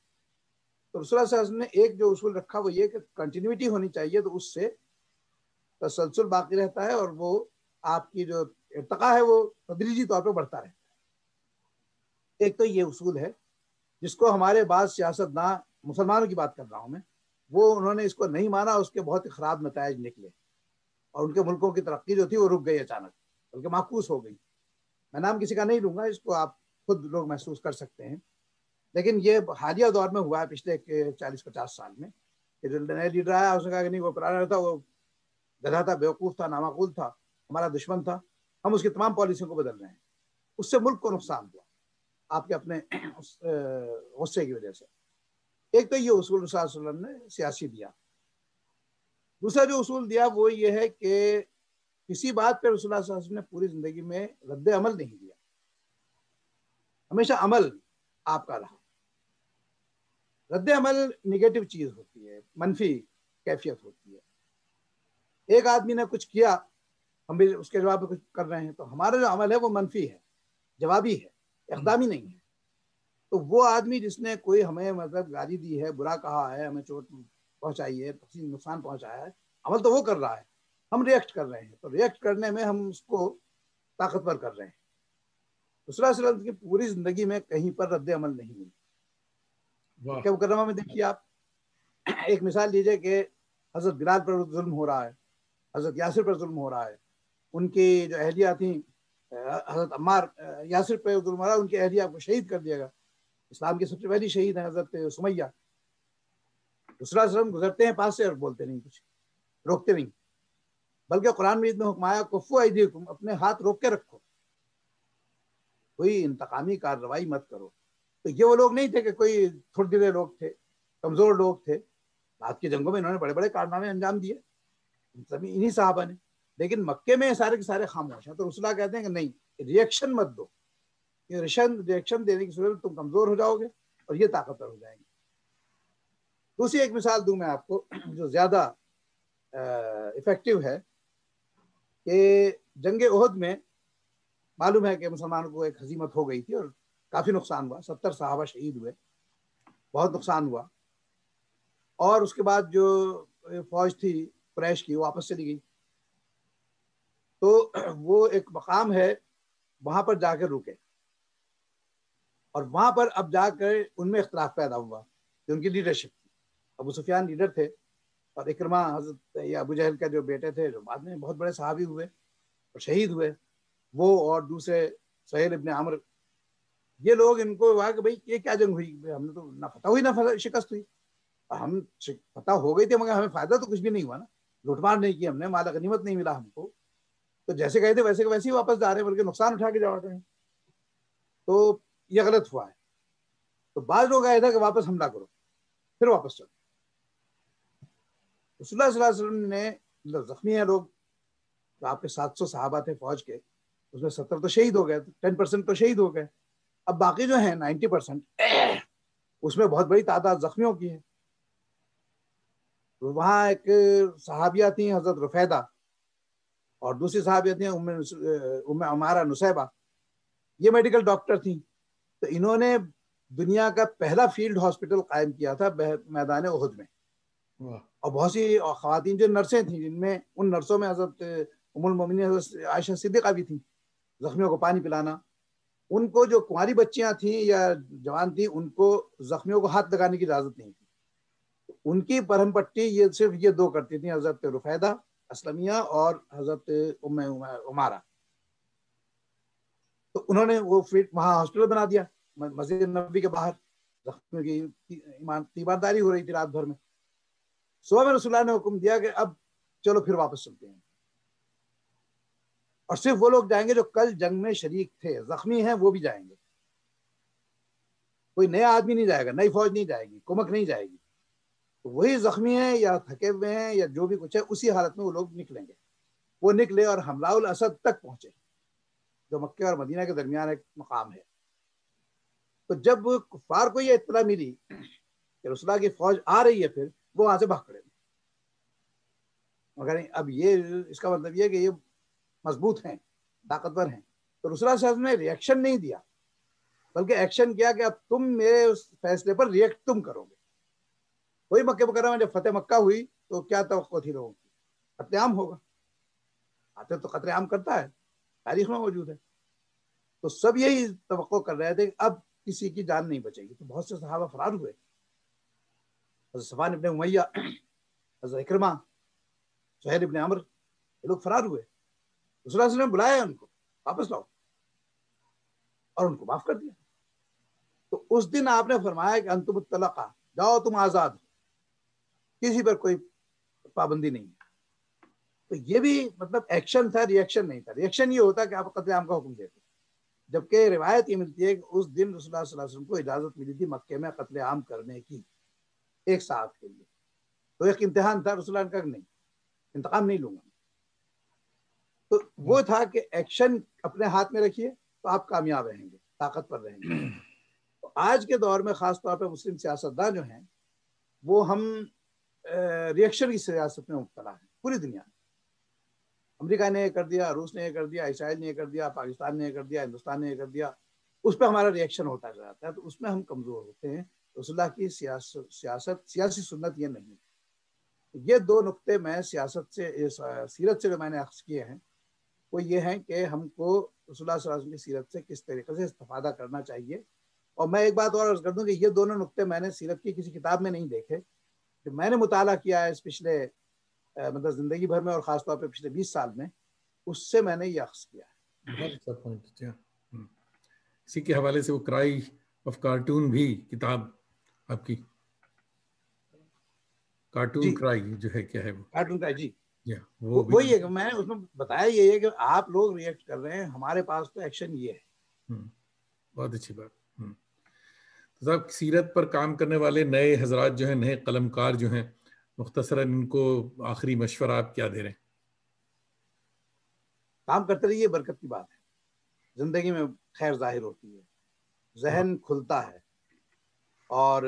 تو رسول اللہ صلی اللہ علیہ وسلم نے ایک جو اصول رکھا وہ یہ کہ کنٹینیوٹی ہونی چاہیے، تو اس سے تسلسل باقی رہتا ہے، اور وہ آپ کی جو ارتقا ہے وہ تدریجی طور پہ بڑھتا رہتا ہے. ایک تو یہ اصول ہے جس کو ہمارے بعض سیاست داں، مسلمانوں کی بات کر رہا ہوں میں، وہ انہوں نے اس کو نہیں مانا، اس کے بہت خراب نتائج نکلے، اور ان کے ملکوں کی ترقی جو تھی وہ رک گئی اچانک، بلکہ معکوس ہو گئی. میں نام کسی کا نہیں لوں گا، اس کو آپ خود لوگ محسوس کر سکتے ہیں. لیکن یہ حالیہ دور میں ہوا ہے، پچھلے 40-50 سال میں، کہ جو نئے لیڈر آیا اس نے کہا کہ نہیں وہ پرانا تھا، وہ گدھا تھا، بیوقوف تھا، نامعقول تھا، ہمارا دشمن تھا، ہم اس کی تمام پالیسیوں کو بدل رہے ہیں. اس سے ملک کو نقصان ہوا آپ کے اپنے غصے کی وجہ سے. ایک تو یہ اصول رسول اللہ صلی اللہ علیہ وسلم نے سیاسی دیا. دوسرا جو اصول دیا وہ یہ ہے کہ کسی بات پہ رسول اللہ صلی اللہ علیہ وسلم نے پوری زندگی میں رد عمل نہیں دیا، ہمیشہ عمل آپ کا رہا. رد عمل نگیٹو چیز ہوتی ہے، منفی کیفیت ہوتی ہے. ایک آدمی نے کچھ کیا، ہم بھی اس کے جواب میں کچھ کر رہے ہیں، تو ہمارا جو عمل ہے وہ منفی ہے، جوابی ہے، اقدامی نہیں ہے. تو وہ آدمی جس نے کوئی ہمیں مطلب گالی دی ہے، برا کہا ہے، ہمیں چوٹ پہنچائی ہے، نقصان پہنچایا ہے، عمل تو وہ کر رہا ہے، ہم ریئیکٹ کر رہے ہیں. تو ریئیکٹ کرنے میں ہم اس کو طاقتور کر رہے ہیں. رسول اللہ صلی اللہ علیہ وسلم کی پوری زندگی میں کہیں پر رد عمل نہیں ہوئی. مکہ مکرمہ میں دیکھیے آپ، ایک مثال لیجئے کہ حضرت بلال پر ظلم ہو رہا ہے، حضرت یاسر پر ظلم ہو رہا ہے، ان کی جو اہلیہ تھیں حضرت عمار یاسر پہ ظلم، ان کی اہلیہ کو شہید کر دیا گیا. اسلام کی سب سے پہلی شہید ہیں حضرت سمیہ. رسول اللہ صلی اللہ علیہ وسلم گزرتے ہیں پاس سے اور بولتے نہیں کچھ، روکتے نہیں، بلکہ قرآن مجید میں حکم آیا کفو ایدیکم، اپنے ہاتھ روک کے رکھو، کوئی انتقامی کارروائی مت کرو. تو یہ وہ لوگ نہیں تھے کہ کوئی تھوڑے دلے لوگ تھے، کمزور لوگ تھے. بعد کی جنگوں میں انہوں نے بڑے بڑے کارنامے انجام دیے سبھی انہی صحابہ نے، لیکن مکے میں سارے کے سارے خاموش ہیں. تو رسول اللہ کہتے ہیں کہ نہیں، ریئیکشن مت دو، یہ ریئیکشن دینے کی صورت میں تم کمزور ہو جاؤ گے اور یہ طاقتور ہو جائیں گے. دوسری ایک مثال دوں میں آپ کو جو زیادہ افیکٹو ہے، کہ جنگ احد میں معلوم ہے کہ مسلمانوں کو ایک ہزیمت ہو گئی تھی اور کافی نقصان ہوا، 70 صحابہ شہید ہوئے، بہت نقصان ہوا. اور اس کے بعد جو فوج تھی قریش کی وہ واپس چلی گئی. تو وہ ایک مقام ہے، وہاں پر جا کر رکے، اور وہاں پر اب جا کر ان میں اختلاف پیدا ہوا کہ ان کی لیڈرشپ تھی. ابو سفیان لیڈر تھے، اور اکرمہ حضرت یا ابو جہل کا جو بیٹے تھے جو بعد میں بہت بڑے صحابی ہوئے اور شہید ہوئے، وہ اور دوسرے سہیل ابن عمرو، یہ لوگ ان کو ہوا کہ بھائی یہ کیا جنگ ہوئی، ہم نے تو نہ فتح ہوئی نہ شکست ہوئی، اور ہم فتح ہو گئی تھی مگر ہمیں فائدہ تو کچھ بھی نہیں ہوا نا، لوٹ مار نہیں کی ہم نے، مال غنیمت نہیں ملا ہم کو، تو جیسے گئے تھے ویسے ویسے ہی واپس جا رہے ہیں، بلکہ نقصان اٹھا کے جا رہے ہیں. تو یہ غلط ہوا ہے. تو بعض لوگ آئے تھے کہ واپس حملہ کرو، پھر واپس چلو. رسول اللہ صلی اللہ علیہ وسلم نے، زخمی ہیں لوگ، تو آپ کے 700 صحابہ تھے فوج کے، اس میں 70 تو شہید ہو گئے، 10% تو شہید ہو گئے. اب باقی جو ہیں 90%، اس میں بہت بڑی تعداد زخمیوں کی ہے. وہاں ایک صحابیہ تھیں حضرت رفیدہ، اور دوسری صحابیہ تھیں ام عمارہ نصیبہ، یہ میڈیکل ڈاکٹر تھیں. تو انہوں نے دنیا کا پہلا فیلڈ ہاسپٹل قائم کیا تھا میدان احد میں. اور بہت سی خواتین جو نرسیں تھیں، جن میں ان نرسوں میں حضرت ام المومنین حضرت عائشہ صدیقہ بھی تھیں، زخمیوں کو پانی پلانا. ان کو جو کنواری بچیاں تھیں یا جوان تھیں، ان کو زخمیوں کو ہاتھ لگانے کی اجازت نہیں تھی. ان کی برہم پٹی یہ صرف یہ دو کرتی تھیں، حضرت رفیدہ اسلمیہ اور حضرت ام عمارہ. تو انہوں نے وہ وہاں ہاسپٹل بنا دیا مسجد نبوی کے باہر. زخمیوں کی تیمارداری ہو رہی تھی رات بھر میں. صبح میں رسول اللہ نے حکم دیا کہ اب چلو پھر واپس چلتے ہیں، اور صرف وہ لوگ جائیں گے جو کل جنگ میں شریک تھے، زخمی ہیں وہ بھی جائیں گے. کوئی نیا آدمی نہیں جائے گا، نئی فوج نہیں جائے گی، کمک نہیں جائے گی. تو وہی زخمی ہیں یا تھکے ہوئے ہیں یا جو بھی کچھ ہے، اسی حالت میں وہ لوگ نکلیں گے. وہ نکلے اور حملہ الاسد تک پہنچے، جو مکہ اور مدینہ کے درمیان ایک مقام ہے. تو جب کفار کو یہ اطلاع ملی کہ رسول اللہ کی فوج آ رہی ہے، پھر وہ وہاں سے بھاگ کھڑے. مگر اب یہ اس کا مطلب یہ کہ یہ مضبوط ہیں، طاقتور ہیں. تو رسول اللہ صلی اللہ علیہ وسلم نے ریئیکشن نہیں دیا، بلکہ ایکشن کیا کہ اب تم میرے اس فیصلے پر ریئیکٹ تم کرو گے. وہی مکہ مکرمہ جب فتح مکہ ہوئی تو کیا توقع تھی لوگوں کی؟ قتل عام ہوگا. آتے تو قتل عام کرتا ہے، تاریخ میں موجود ہے. تو سب یہی توقع کر رہے تھے کہ اب کسی کی جان نہیں بچے گی. تو بہت سے صحابہ فرار ہوئے، حضرت صفوان ابن امیہ، حضرت اکرمہ، سہیل ابن عمرو، یہ لوگ فرار ہوئے. رسول اللہ صلی اللہ علیہ وسلم نے بلایا ان کو، واپس لاؤ، اور ان کو معاف کر دیا. تو اس دن آپ نے فرمایا کہ انتم الطلقاء، جاؤ تم آزاد ہو، کسی پر کوئی پابندی نہیں ہے. تو یہ بھی مطلب ایکشن تھا، ریئیکشن نہیں تھا. ریئیکشن یہ ہوتا کہ آپ قتل عام کا حکم دیتے، جبکہ روایت یہ ملتی ہے کہ اس دن رسول اللہ صلی اللہ علیہ وسلم کو اجازت ملی تھی مکے میں قتل عام کرنے کی 1 ساعت کے لیے. تو ایک امتحان تھا، رسول اللہ نے کہا نہیں، انتقام نہیں لوں گا. تو وہ تھا کہ ایکشن اپنے ہاتھ میں رکھیے تو آپ کامیاب رہیں گے، طاقت پر رہیں گے. تو آج کے دور میں خاص طور پہ مسلم سیاستدان جو ہیں، وہ ہم ریئیکشن کی سیاست میں مبتلا ہیں. پوری دنیا میں امریکہ نے یہ کر دیا، روس نے یہ کر دیا، اسرائیل نے یہ کر دیا، پاکستان نے یہ کر دیا، ہندوستان نے یہ کر دیا، اس پہ ہمارا ریئیکشن ہوتا جاتا ہے. تو اس میں ہم کمزور ہوتے ہیں. رسول اللہ کی سیاسی سنت یہ نہیں. یہ 2 نقطے میں سیاست سے، سیرت سے جو میں نے اخذ کیے ہیں، وہ یہ ہیں کہ ہم کو رسول اللہ صلی اللہ علیہ وسلم کی سیرت سے کس طریقے سے استفادہ کرنا چاہیے. اور میں ایک بات اور عرض کر دوں کہ یہ دونوں نقطے میں نے سیرت کی کسی کتاب میں نہیں دیکھے. جو میں نے مطالعہ کیا ہے اس پچھلے مطلب زندگی بھر میں، اور خاص طور پہ پچھلے 20 سال میں، اس سے میں نے یہ اخذ کیا ہے۔ بہت اچھا پوائنٹ۔ اسی کے حوالے سے وہ کرائی آف کارٹون بھی کتاب آپ کی، کارٹون جی کرائی جو ہے، کیا ہے وہ؟ کارٹون کا جی، وہ بھی وہی ہے کہ میں اس میں بتایا یہ ہے کہ آپ لوگ ریئیکٹ کر رہے ہیں، ہمارے پاس تو ایکشن یہ ہے۔ بہت اچھی بات۔ تو صاحب سیرت پر کام کرنے والے نئے حضرات جو ہیں، نئے قلمکار جو ہیں، مختصراً ان کو آخری مشورہ آپ کیا دے رہے ہیں؟ کام کرتے رہیے، برکت کی بات ہے، زندگی میں خیر ظاہر ہوتی ہے، ذہن کھلتا ہے، اور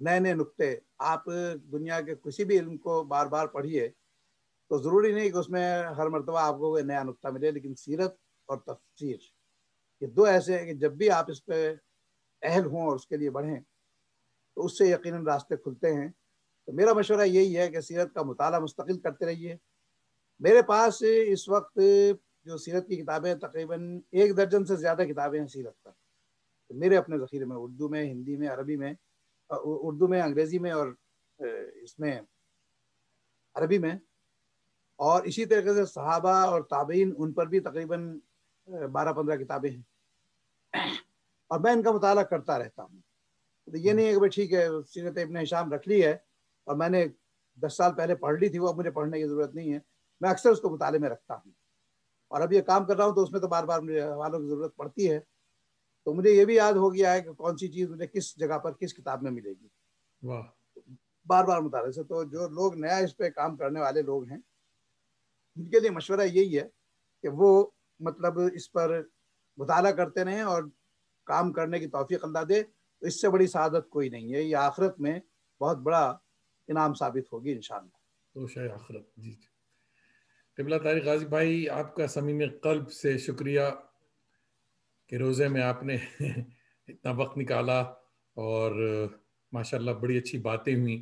نئے نئے نقطے، آپ دنیا کے کسی بھی علم کو بار بار پڑھیے تو ضروری نہیں کہ اس میں ہر مرتبہ آپ کو کوئی نیا نقطہ ملے، لیکن سیرت اور تفسیر یہ دو ایسے ہیں کہ جب بھی آپ اس پہ اہل ہوں اور اس کے لیے بڑھیں تو اس سے یقیناً راستے کھلتے ہیں۔ تو میرا مشورہ یہی ہے کہ سیرت کا مطالعہ مستقل کرتے رہیے۔ میرے پاس اس وقت جو سیرت کی کتابیں، تقریباً 1 درجن سے زیادہ کتابیں ہیں سیرت پر، تو میرے اپنے ذخیرے میں، اردو میں، ہندی میں، عربی میں، اردو میں، انگریزی میں، اور اس میں عربی میں، اور اسی طریقے سے صحابہ اور تابعین، ان پر بھی تقریباً 12-15 کتابیں ہیں، اور میں ان کا مطالعہ کرتا رہتا ہوں۔ تو یہ نہیں ہے کہ بھائی ٹھیک ہے سیرت ابن ہشام رکھ لی ہے اور میں نے 10 سال پہلے پڑھ لی تھی، وہ اب مجھے پڑھنے کی ضرورت نہیں ہے، میں اکثر اس کو مطالعے میں رکھتا ہوں، اور اب یہ کام کر رہا ہوں تو اس میں تو بار بار مجھے حوالوں کی ضرورت پڑتی ہے، تو مجھے یہ بھی یاد ہو گیا ہے کہ کون سی چیز مجھے کس جگہ پر کس کتاب میں ملے گی، واہ، بار بار مطالعے سے۔ تو جو لوگ نیا اس پہ کام کرنے والے لوگ ہیں، ان کے لیے مشورہ یہی ہے کہ وہ مطلب اس پر مطالعہ کرتے رہیں اور کام کرنے کی توفیق اللہ دے، تو اس سے بڑی سعادت کوئی نہیں ہے، یہ آخرت میں بہت بڑا انعام ثابت ہوگی انشاءاللہ۔ تو شاید آخرت۔ جی جی، قبلہ طارق غازی بھائی، آپ کا صمیم قلب سے شکریہ کہ روزے میں آپ نے اتنا وقت نکالا، اور ماشاءاللہ بڑی اچھی باتیں ہوئیں،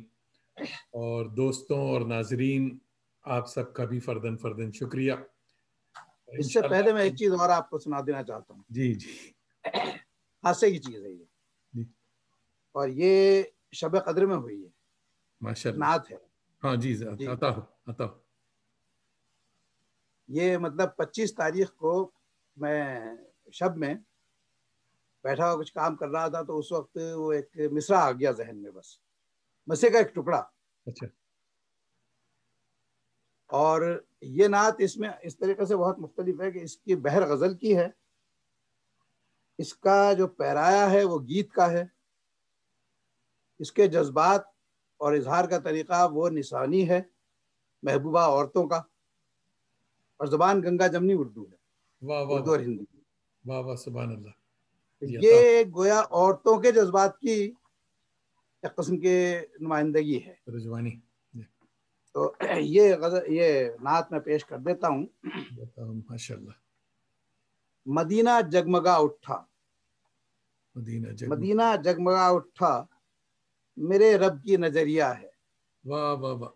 اور دوستوں اور ناظرین آپ سب کا بھی فرداً فرداً شکریہ۔ اس سے انشاءاللہ پہلے میں ایک چیز اور آپ کو سنا دینا چاہتا ہوں، جی جی حادثے کی چیز ہے یہ، جی، اور یہ شب قدر میں ہوئی ہے، ماشاءاللہ۔ نعت ہے ہاں جی، جی، عطا ہو عطا ہو۔ یہ مطلب 25 تاریخ کو میں شب میں بیٹھا ہوا کچھ کام کر رہا تھا، تو اس وقت وہ ایک مصرع آ گیا ذہن میں، بس مسے کا ایک ٹکڑا، اچھا، اور یہ نعت اس میں اس طریقے سے بہت مختلف ہے کہ اس کی بحر غزل کی ہے، اس کا جو پیرایا ہے وہ گیت کا ہے، اس کے جذبات اور اظہار کا طریقہ وہ نسانی ہے، محبوبہ عورتوں کا، اور زبان گنگا جمنی اردو ہے، واہ واہ اردو واہ اور ہندی۔ واہ واہ، سبحان اللہ۔ جی، عطا ہو، یہ گویا عورتوں کے جذبات کی ایک قسم کی نمائندگی ہے۔ رجوانی۔ جی، تو یہ غزل، یہ نعت میں پیش کر دیتا ہوں۔ عطا ہو، ماشاءاللہ۔ مدینہ جگمگا اٹھا، مدینہ جگ، مدینہ جگمگا اٹھا، میرے رب کی نظریہ ہے۔ واہ واہ واہ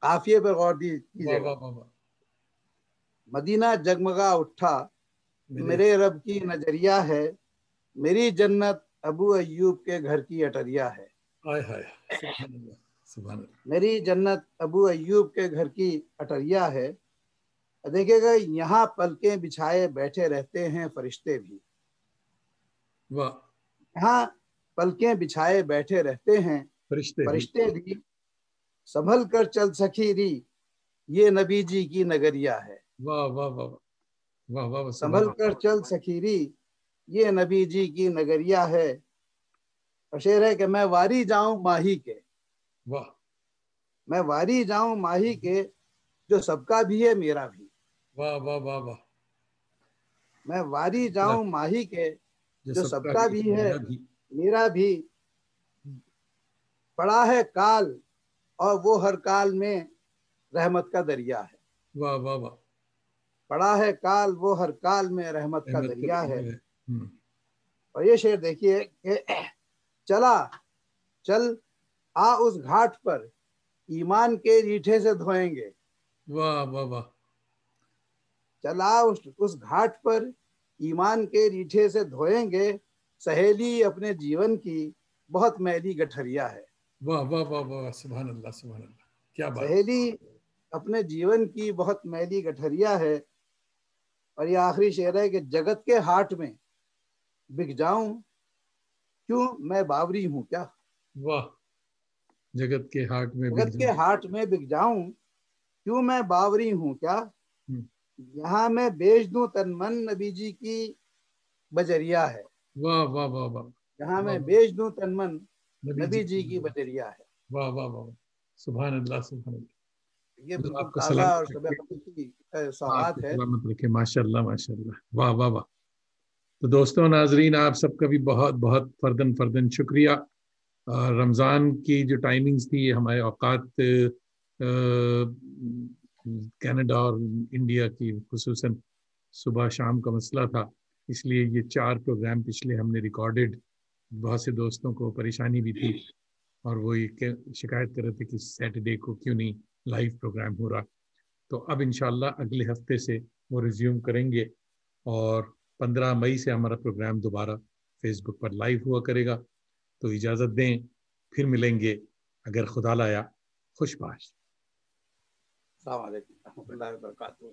قافیے پہ غور واہ کیجیے گا۔ واہ واہ واہ، مدینہ جگمگا اٹھا، میرے رب کی نظریہ ہے، میری جنت ابو ایوب کے گھر کی اٹریا ہے۔ آئے ہائے، سبحان اللہ سبحان اللہ۔ میری جنت ابو ایوب کے گھر کی اٹریا ہے۔ دیکھیے گا، یہاں پلکیں بچھائے بیٹھے رہتے ہیں فرشتے بھی، واہ، یہاں پلکیں بچھائے بیٹھے رہتے ہیں فرشتے بھی، فرشتے بھی، سنبھل کر چل سکیری، یہ نبی جی کی نگریا ہے۔ واہ واہ واہ واہ واہ واہ، سبحان سنبھل کر اللہ۔ چل سکیری، یہ نبی جی کی نگریا ہے۔ اور شعر ہے کہ میں واری جاؤں ماہی کے، واہ میں واری جاؤں ماہی کے، جو سب کا بھی ہے میرا بھی۔ واہ واہ واہ واہ، میں واری جاؤں ماہی کے، جو سب کا بھی ہے میرا بھی۔ میرا بھی۔ پڑا ہے کال اور وہ ہر کال میں رحمت کا دریا ہے۔ واہ واہ واہ، پڑا ہے کال وہ ہر کال میں رحمت کا احمد دریا ہے۔ ہم، اور یہ شعر دیکھیے کہ چلا چل آ اس گھاٹ پر، ایمان کے ریٹھے سے دھوئیں گے۔ واہ واہ واہ، چلا اس گھاٹ پر، ایمان کے ریٹھے سے دھوئیں گے، سہیلی اپنے جیون کی بہت میلی گٹھریا ہے۔ واہ واہ واہ واہ، سبحان اللہ سبحان اللہ، کیا بات۔ سہیلی اپنے جیون کی بہت میلی گٹھریا ہے. اور یہ آخری شعر ہے کہ جگت کے ہاٹ میں بک جاؤں کیوں میں باوری ہوں کیا. واہ. جگت کے ہاٹ میں بک جگت کے ہاٹ میں بک جاؤں کیوں میں باوری ہوں کیا. یہاں میں بیچ دوں تن من نبی جی کی بجریا ہے. واہ واہ واہ واہ. یہاں میں بیچ دوں تن من نبی جی کی بجریا ہے. واہ واہ واہ. سبحان اللہ سبحان اللہ. یہ بالکل آپ کو تازہ سلامت اور شب قدر کی سوغات ہے. سلامت رکھے. ماشاء اللہ ماشاء اللہ. واہ واہ واہ. تو دوستوں ناظرین آپ سب کا بھی بہت بہت فردن شکریہ. رمضان کی جو ٹائمنگز تھی ہمارے اوقات کینیڈا اور انڈیا کی خصوصاً صبح شام کا مسئلہ تھا، اس لیے یہ 4 پروگرام پچھلے ہم نے ریکارڈڈ. بہت سے دوستوں کو پریشانی بھی تھی اور وہ یہ شکایت کر رہے تھے کہ سیٹرڈے کو کیوں نہیں لائیو پروگرام ہو رہا. تو اب انشاءاللہ اگلے ہفتے سے وہ ریزیوم کریں گے اور 15 مئی سے ہمارا پروگرام دوبارہ فیس بک پر لائیو ہوا کرے گا. تو اجازت دیں، پھر ملیں گے اگر خدا لایا. خوش باش. السلام علیکم و رحمۃ اللہ وبرکاتہ.